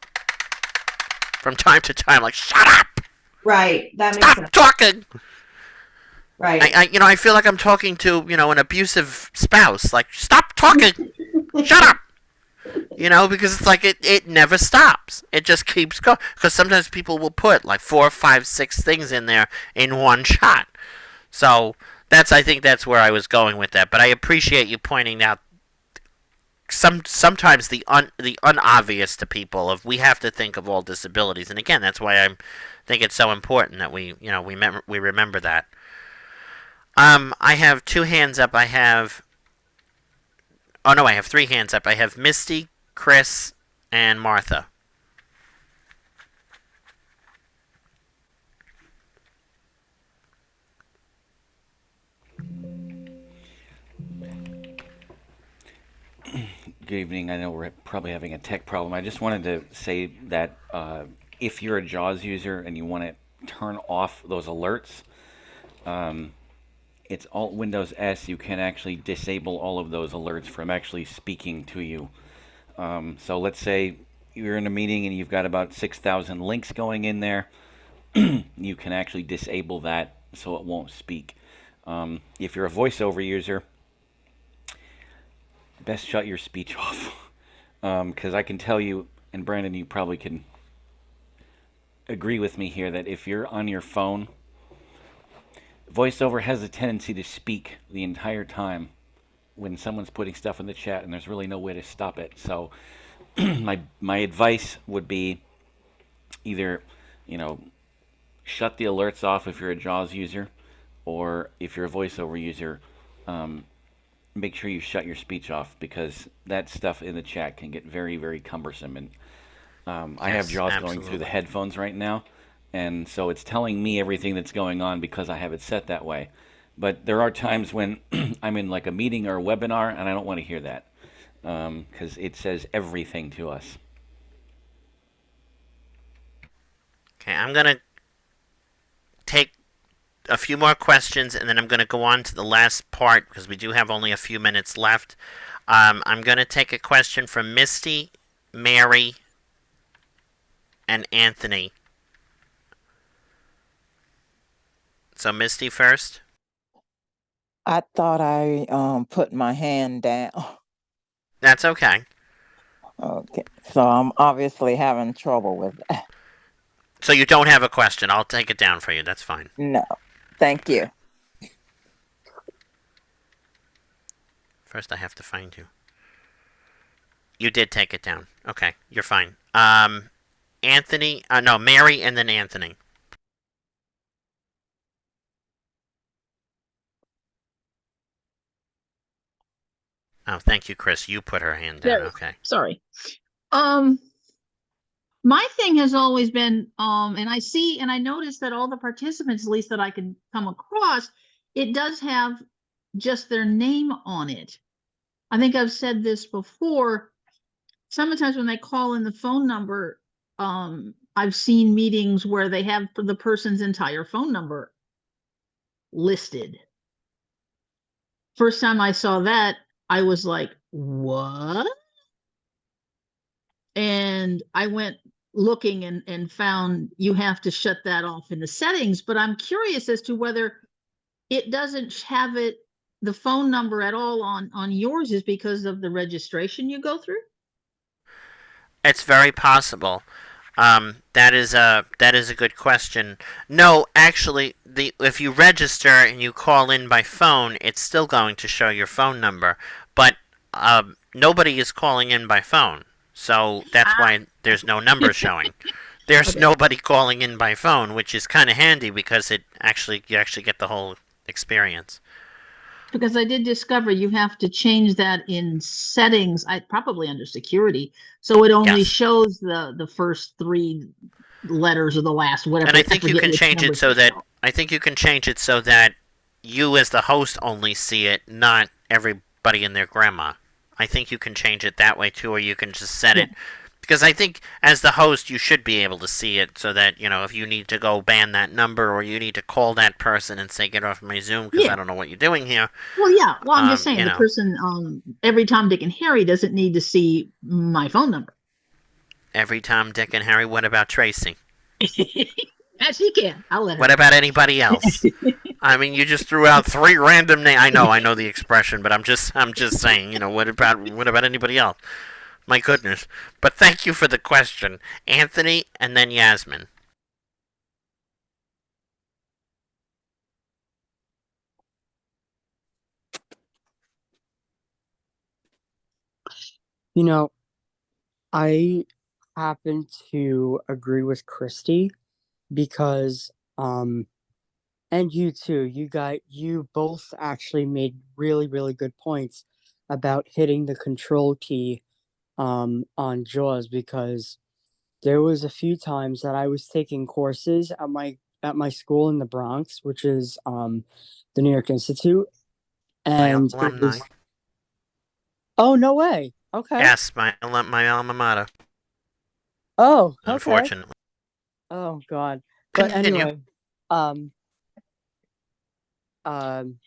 A: from time to time, like, shut up!
I: Right. That makes sense.
A: Stop talking!
I: Right.
A: I feel like I'm talking to an abusive spouse. Like, stop talking! Shut up! Because it's like it never stops. It just keeps going. Because sometimes people will put like 4, 5, 6 things in there in one shot. So I think that's where I was going with that. But I appreciate you pointing out sometimes the unobvious to people of we have to think of all disabilities. And again, that's why I think it's so important that we remember that. I have 2 hands up. I have 3 hands up. I have Misty, Chris, and Martha.
J: Good evening. I know we're probably having a tech problem. I just wanted to say that if you're a JAWS user and you want to turn off those alerts, it's Alt Windows S. You can actually disable all of those alerts from actually speaking to you. So let's say you're in a meeting and you've got about 6,000 links going in there. You can actually disable that so it won't speak. If you're a voiceover user, best shut your speech off. Because I can tell you, and Brandon, you probably can agree with me here, that if you're on your phone, VoiceOver has a tendency to speak the entire time when someone's putting stuff in the chat, and there's really no way to stop it. So my advice would be either, shut the alerts off if you're a JAWS user, or if you're a VoiceOver user, make sure you shut your speech off, because that stuff in the chat can get very, very cumbersome. And I have JAWS going through the headphones right now, and so it's telling me everything that's going on because I have it set that way. But there are times when I'm in like a meeting or a webinar, and I don't want to hear that because it says everything to us.
A: Okay, I'm going to take a few more questions, and then I'm going to go on to the last part because we do have only a few minutes left. I'm going to take a question from Misty, Mary, and Anthony. So Misty first.
G: I thought I put my hand down.
A: That's okay.
G: Okay, so I'm obviously having trouble with that.
A: So you don't have a question. I'll take it down for you. That's fine.
G: No, thank you.
A: First I have to find you. You did take it down. Okay, you're fine. Anthony, no, Mary and then Anthony. Oh, thank you, Chris. You put her hand down. Okay.
K: Sorry. My thing has always been, and I noticed that all the participants, at least that I can come across, it does have just their name on it. I think I've said this before. Sometimes when they call in the phone number, I've seen meetings where they have the person's entire phone number listed. First time I saw that, I was like, what? And I went looking and found you have to shut that off in the settings, but I'm curious as to whether it doesn't have the phone number at all on yours is because of the registration you go through.
A: It's very possible. That is a good question. No, actually, if you register and you call in by phone, it's still going to show your phone number, but nobody is calling in by phone, so that's why there's no number showing. There's nobody calling in by phone, which is kind of handy because you actually get the whole experience.
K: Because I did discover you have to change that in settings, probably under security, so it only shows the first 3 letters or the last whatever.
A: And I think you can change it so that you as the host only see it, not everybody and their grandma. I think you can change it that way too, or you can just set it. Because I think as the host, you should be able to see it so that, if you need to go ban that number or you need to call that person and say, get off my Zoom because I don't know what you're doing here.
K: Well, yeah. Well, I'm just saying the person, every Tom, Dick, and Harry doesn't need to see my phone number.
A: Every Tom, Dick, and Harry? What about Tracy?
K: Yes, he can. I'll let her.
A: What about anybody else? I mean, you just threw out 3 random names. I know the expression, but I'm just saying, what about anybody else? My goodness. But thank you for the question. Anthony and then Yasmin.
F: I happen to agree with Christy because, and you too, you both actually made really, really good points about hitting the control key on JAWS, because there was a few times that I was taking courses at my school in the Bronx, which is the New York Institute, and
A: alumni.
F: oh, no way. Okay.
A: Yes, my alma mater.
F: Oh, okay.
A: Unfortunately.
F: Oh God. But
A: Continue.
F: anyway, um, um,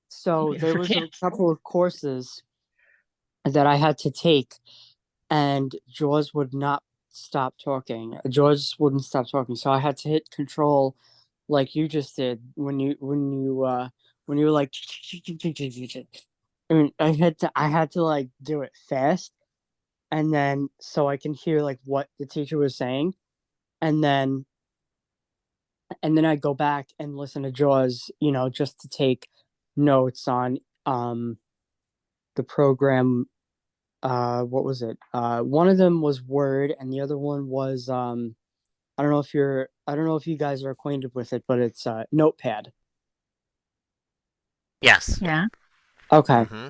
F: so there was a couple of courses that I had to take, and Jaws would not stop talking. Jaws wouldn't stop talking, so I had to hit control, like you just did when you were like. I mean, I had to like do it fast, and then so I can hear like what the teacher was saying, and then I go back and listen to Jaws, just to take notes on the program. What was it? One of them was Word, and the other one was I don't know if you guys are acquainted with it, but it's Notepad.
A: Yes.
K: Yeah.
F: Okay.
A: Mm-hmm.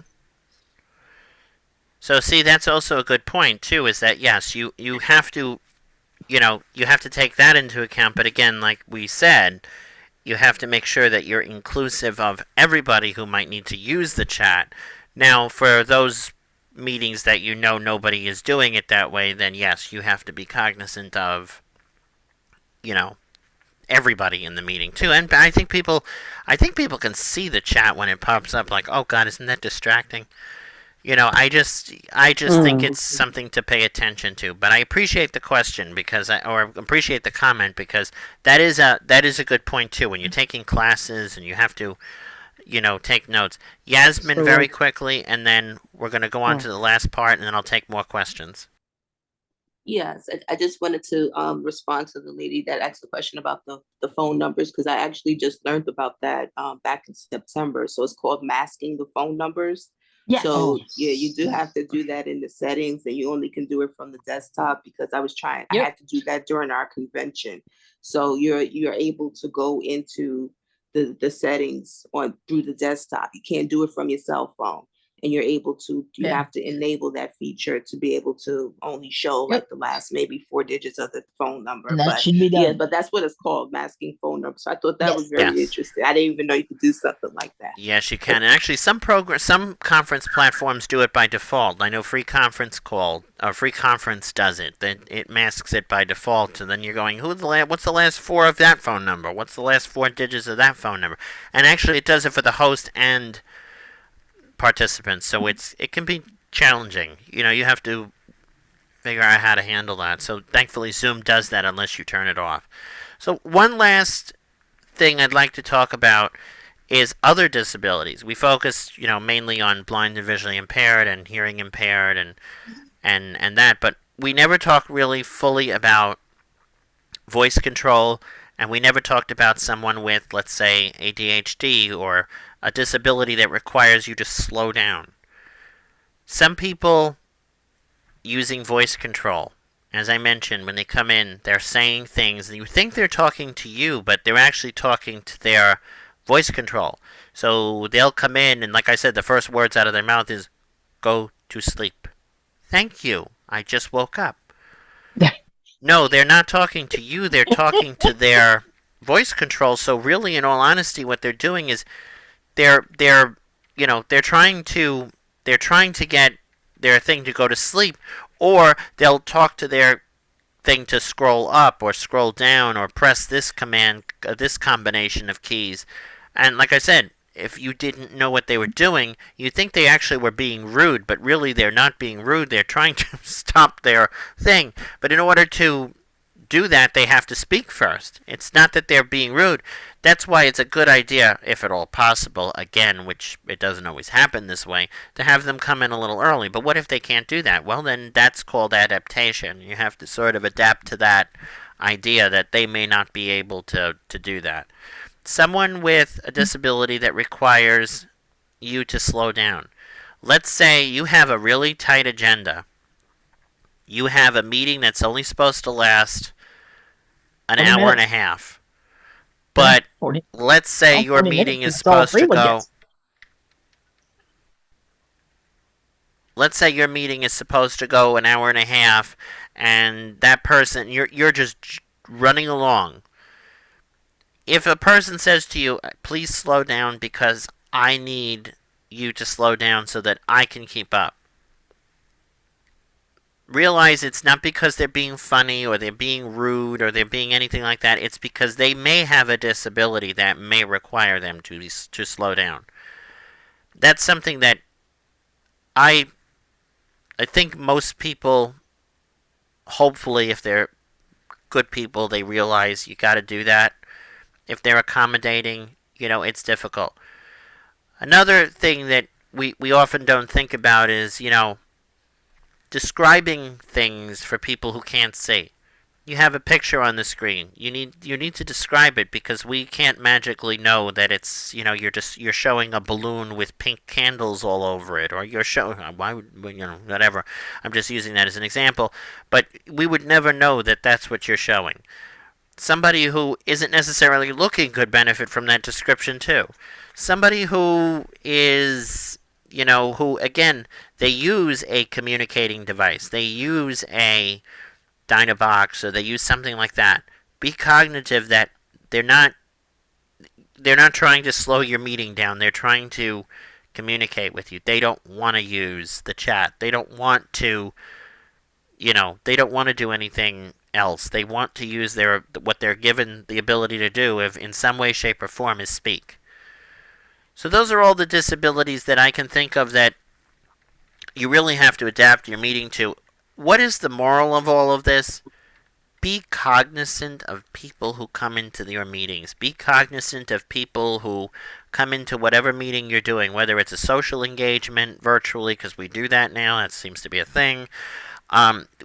A: So see, that's also a good point too. Is that yes, you have to, you have to take that into account. But again, like we said, you have to make sure that you're inclusive of everybody who might need to use the chat. Now, for those meetings that nobody is doing it that way, then yes, you have to be cognizant of, you know, everybody in the meeting too. And I think people can see the chat when it pops up. Like, oh God, isn't that distracting? I just think it's something to pay attention to. But I appreciate the question or appreciate the comment because that is a good point too. When you're taking classes and you have to, take notes. Yasmin,
F: So,
A: very
F: like,
A: quickly, and then we're going to go on to the last part, and then I'll take more questions.
L: Yes, I just wanted to respond to the lady that asked the question about the phone numbers because I actually just learned about that back in September. So it's called masking the phone numbers.
K: Yes.
L: So yeah, you do have to do that in the settings, and you only can do it from the desktop because I
K: Yep.
L: had to do that during our convention. So you're able to go into the settings on through the desktop. You can't do it from your cell phone. And you
K: Okay.
L: have to enable that feature to be able to only show
K: Yep.
L: like the last maybe 4 digits of the phone number.
K: And that
L: But
K: should be done.
L: yeah, but that's what it's called, masking phone numbers. So I thought that was very
A: Yes.
L: interesting. I didn't even know you could do something like that.
A: Yes, you can. And actually, some conference platforms do it by default. I know Free Conference does it. It masks it by default. And then you're going, what's the last four of that phone number? What's the last 4 digits of that phone number? And actually, it does it for the host and participants. So it can be challenging. You have to figure out how to handle that. So thankfully, Zoom does that unless you turn it off. So one last thing I'd like to talk about is other disabilities. We focus, mainly on blind and visually impaired and hearing impaired and that, but we never talk really fully about voice control, and we never talked about someone with, let's say, ADHD or a disability that requires you to slow down. Some people using voice control, as I mentioned, when they come in, they're saying things, and you think they're talking to you, but they're actually talking to their voice control. So they'll come in, and like I said, the first words out of their mouth is, "Go to sleep." Thank you. I just woke up. No, they're not talking to you. They're talking to their voice control. So really, in all honesty, what they're doing is they're they're trying to get their thing to go to sleep, or they'll talk to their thing to scroll up or scroll down or press this command, this combination of keys. And like I said, if you didn't know what they were doing, you'd think they actually were being rude, but really they're not being rude. They're trying to stop their thing. But in order to do that, they have to speak first. It's not that they're being rude. That's why it's a good idea, if at all possible, again, which it doesn't always happen this way, to have them come in a little early. But what if they can't do that? Well, then that's called adaptation. You have to sort of adapt to that idea that they may not be able to do that. Someone with a disability that requires you to slow down. Let's say you have a really tight agenda. You have a meeting that's only supposed to last an hour and a half. But let's say your meeting is supposed to go. Let's say your meeting is supposed to go an hour and a half, and that person, you're just running along. If a person says to you, "Please slow down because I need you to slow down so that I can keep up," realize it's not because they're being funny or they're being rude or they're being anything like that. It's because they may have a disability that may require them to slow down. That's something that I I think most people, hopefully, if they're good people, they realize you got to do that. If they're accommodating, it's difficult. Another thing that we often don't think about is, describing things for people who can't see. You have a picture on the screen. You need to describe it because we can't magically know that it's you're showing a balloon with pink candles all over it, or you're showing why would whatever. I'm just using that as an example, but we would never know that that's what you're showing. Somebody who isn't necessarily looking could benefit from that description too. Somebody who is, who again, they use a communicating device. They use a Dynabox or they use something like that. Be cognitive that they're not they're not trying to slow your meeting down. They're trying to communicate with you. They don't want to use the chat. They don't want to, they don't want to do anything else. They want to use their what they're given the ability to do if in some way shape or form is speak. So those are all the disabilities that I can think of that you really have to adapt your meeting to. What is the moral of all of this? Be cognizant of people who come into your meetings. Be cognizant of people who come into whatever meeting you're doing, whether it's a social engagement virtually, because we do that now. That seems to be a thing.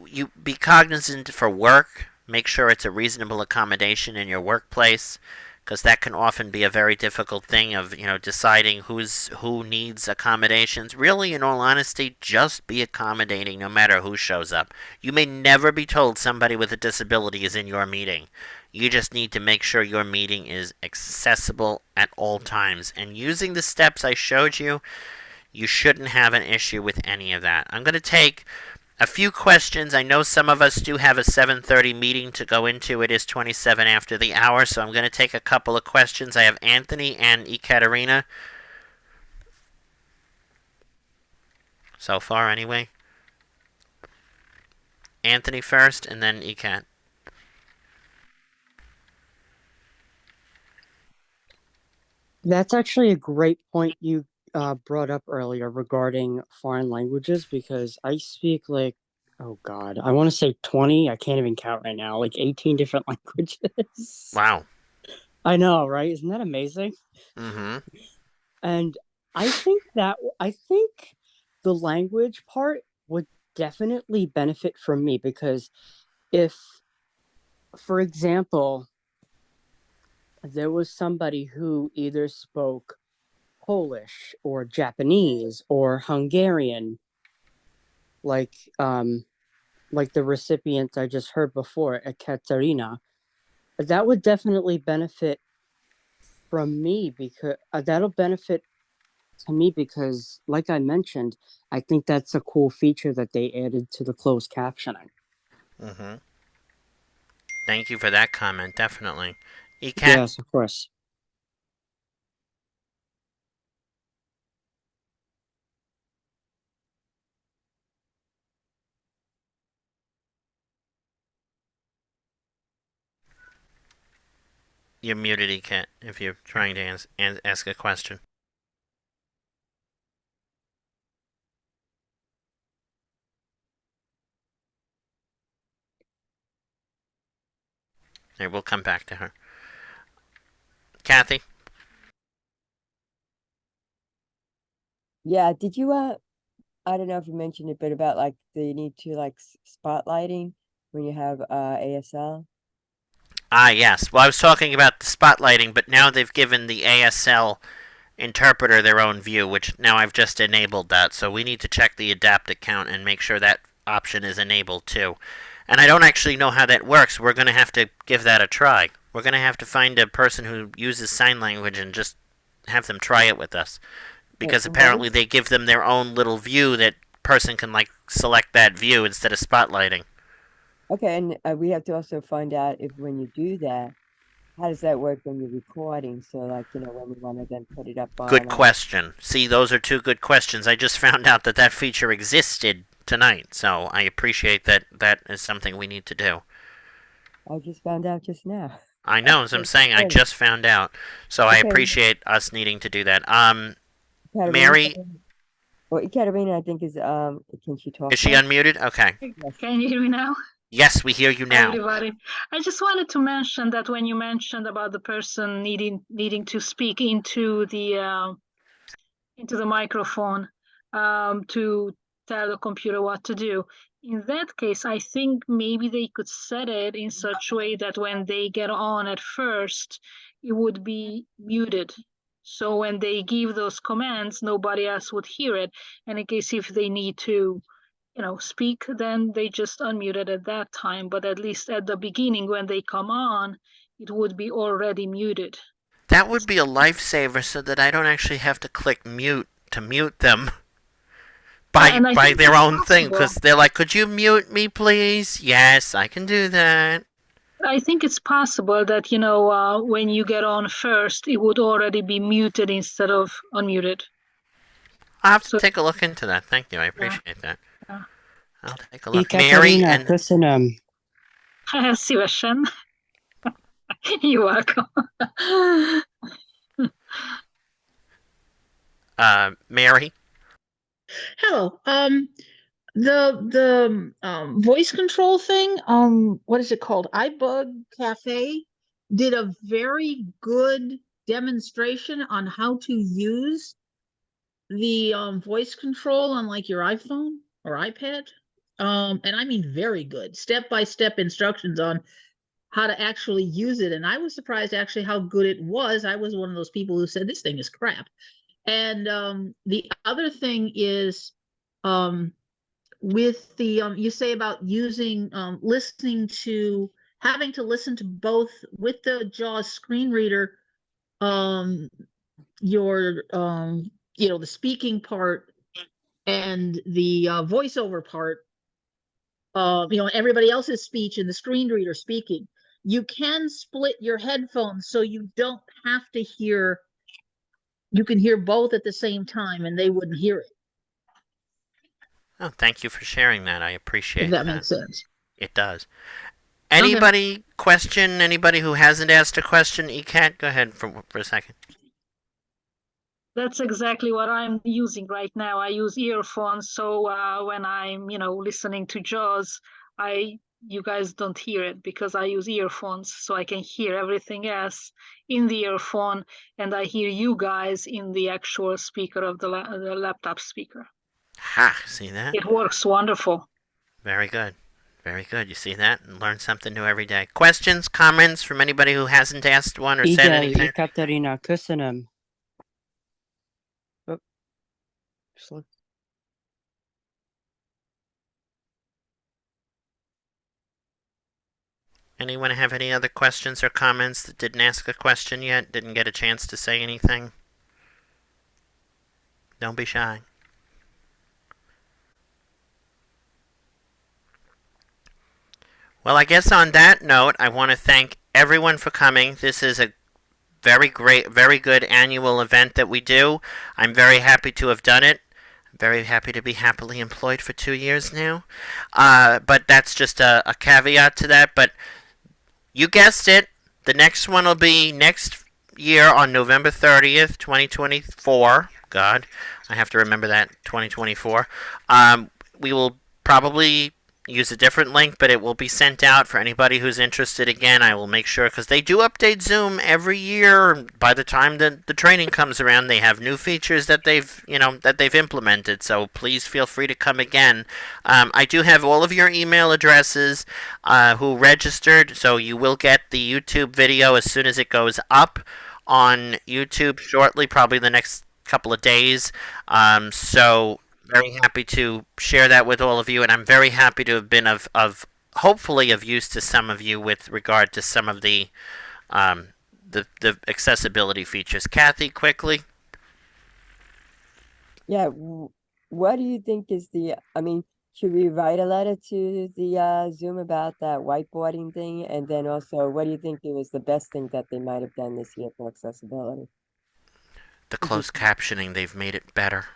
A: You be cognizant for work. Make sure it's a reasonable accommodation in your workplace, because that can often be a very difficult thing of deciding who needs accommodations. Really, in all honesty, just be accommodating no matter who shows up. You may never be told somebody with a disability is in your meeting. You just need to make sure your meeting is accessible at all times. And using the steps I showed you, you shouldn't have an issue with any of that. I'm going to take a few questions. I know some of us do have a 7:30 meeting to go into. It is 27 after the hour, so I'm going to take a couple of questions. I have Anthony and Ekaterina. So far, anyway. Anthony first, and then Ekat.
F: That's actually a great point you brought up earlier regarding foreign languages, because I speak like, oh God, I want to say 20. I can't even count right now, like 18 different languages.
A: Wow.
F: I know, right? Isn't that amazing?
A: Mm-hmm.
F: And I think the language part would definitely benefit from me, because if, for example, there was somebody who either spoke Polish or Japanese or Hungarian, like the recipient I just heard before, Ekaterina, that would definitely benefit from me, because that'll benefit to me because, like I mentioned, I think that's a cool feature that they added to the closed captioning.
A: Mm-hmm. Thank you for that comment, definitely. Ekat?
F: Yes, of course.
A: You're muted, Ekat, if you're trying to ask a question. Here, we'll come back to her. Kathy?
D: Yeah, did you I don't know if you mentioned it, but about like the need to like spotlighting when you have ASL?
A: Ah, yes. Well, I was talking about the spotlighting, but now they've given the ASL interpreter their own view, which now I've just enabled that. So we need to check the adapt account and make sure that option is enabled too. And I don't actually know how that works. We're going to have to give that a try. We're going to have to find a person who uses sign language and just have them try it with us. Because apparently they give them their own little view that person can like select that view instead of spotlighting.
D: Okay, and we have to also find out if when you do that, how does that work when you're recording? So like, when we want to then put it up on
A: Good question. See, those are two good questions. I just found out that that feature existed tonight. So I appreciate that. That is something we need to do.
D: I just found out just now.
A: I know, as I'm saying, I just found out. So I appreciate us needing to do that. Mary.
D: Well, Katerina, I think can she talk?
A: Is she unmuted? Okay.
K: Can you hear me now?
A: Yes, we hear you now.
K: Everybody, I just wanted to mention that when you mentioned about the person needing to speak into the microphone to tell the computer what to do. In that case, I think maybe they could set it in such a way that when they get on at first, it would be muted. So when they give those commands, nobody else would hear it. And in case if they need to, speak, then they just unmute it at that time. But at least at the beginning, when they come on, it would be already muted.
A: That would be a lifesaver so that I don't actually have to click mute to mute them by their own thing, because they're like, could you mute me, please? Yes, I can do that.
K: I think it's possible that, when you get on first, it would already be muted instead of unmuted.
A: I'll have to take a look into that. Thank you. I appreciate that.
K: Yeah.
A: I'll take a look. Mary and...
F: Köszönöm.
K: Szívesen. You're welcome.
A: Mary?
K: Hello. The voice control thing, what is it called? iBug Cafe did a very good demonstration on how to use the voice control on like your iPhone or iPad. And I mean very good, step-by-step instructions on how to actually use it. And I was surprised actually how good it was. I was one of those people who said this thing is crap. And the other thing is with the you say about using having to listen to both with the JAWS screen reader, your the speaking part and the voiceover part, everybody else's speech and the screen reader speaking. You can split your headphones so you don't have to hear. You can hear both at the same time, and they wouldn't hear it.
A: Oh, thank you for sharing that. I appreciate
K: that. If that makes sense.
A: It does. Anybody question? Anybody who hasn't asked a question? ECAT, go ahead for a second.
K: That's exactly what I'm using right now. I use earphones, so when I'm, listening to JAWS, you guys don't hear it because I use earphones, so I can hear everything else in the earphone, and I hear you guys in the actual speaker of the laptop speaker.
A: Ha! See that?
K: It works wonderful.
A: Very good. Very good. You see that? And learn something new every day. Questions, comments from anybody who hasn't asked one or said anything?
F: Katerina, köszönöm.
A: Anyone have any other questions or comments that didn't ask a question yet? Didn't get a chance to say anything? Don't be shy. Well, I guess on that note, I want to thank everyone for coming. This is a very great, very good annual event that we do. I'm very happy to have done it. Very happy to be happily employed for 2 years now. But that's just a caveat to that. But you guessed it. The next one will be next year on November 30th, 2024. God, I have to remember that, 2024. We will probably use a different link, but it will be sent out for anybody who's interested. Again, I will make sure, because they do update Zoom every year. By the time the training comes around, they have new features that they've implemented. So please feel free to come again. I do have all of your email addresses who registered, so you will get the YouTube video as soon as it goes up on YouTube shortly, probably the next couple of days. So very happy to share that with all of you, and I'm very happy to have been of hopefully of use to some of you with regard to some of the accessibility features. Kathy, quickly.
D: Yeah, what do you think is should we write a letter to the Zoom about that whiteboarding thing? And then also, what do you think was the best thing that they might have done this year for accessibility?
A: The closed captioning, they've made it better.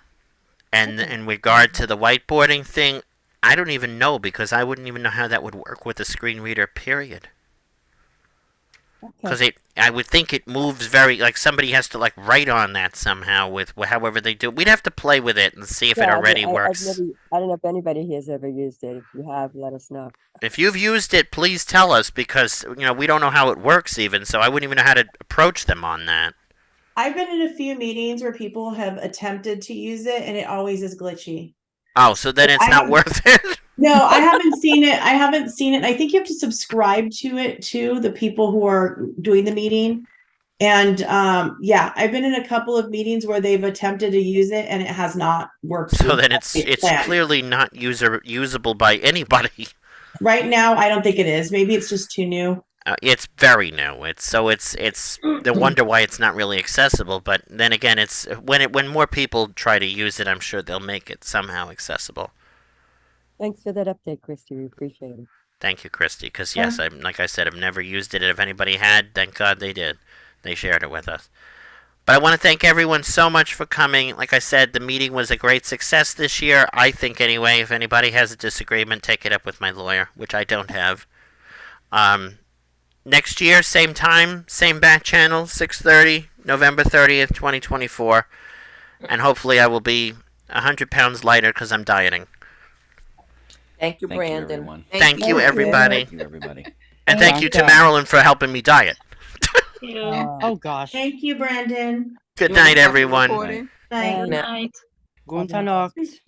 A: And in regard to the whiteboarding thing, I don't even know, because I wouldn't even know how that would work with a screen reader, period. Because I would think it moves very, like somebody has to like write on that somehow with however they do it. We'd have to play with it and see if it already works.
D: I don't know if anybody here has ever used it. If you have, let us know.
A: If you've used it, please tell us, because we don't know how it works even, so I wouldn't even know how to approach them on that.
I: I've been in a few meetings where people have attempted to use it and it always is glitchy.
A: Oh, so then it's not worth it?
I: No, I haven't seen it. I think you have to subscribe to it too, the people who are doing the meeting. And yeah, I've been in a couple of meetings where they've attempted to use it and it has not worked.
A: So then it's clearly not usable by anybody.
I: Right now, I don't think it is. Maybe it's just too new.
A: It's very new. It's they wonder why it's not really accessible. But then again, it's when more people try to use it, I'm sure they'll make it somehow accessible.
D: Thanks for that update, Christy. We appreciate it.
A: Thank you, Christy. Because yes, like I said, I've never used it. If anybody had, thank God they did. They shared it with us. But I want to thank everyone so much for coming. Like I said, the meeting was a great success this year. I think anyway. If anybody has a disagreement, take it up with my lawyer, which I don't have. Next year, same time, same back channel, 6:30, November 30th, 2024. And hopefully I will be 100 pounds lighter because I'm dieting.
H: Thank you, Brandon.
A: Thank you, everybody.
J: Thank you, everybody.
A: And thank you to Marilyn for helping me diet.
F: Oh gosh.
I: Thank you, Brandon.
A: Good night, everyone.
I: Night.
F: Guten Nacht.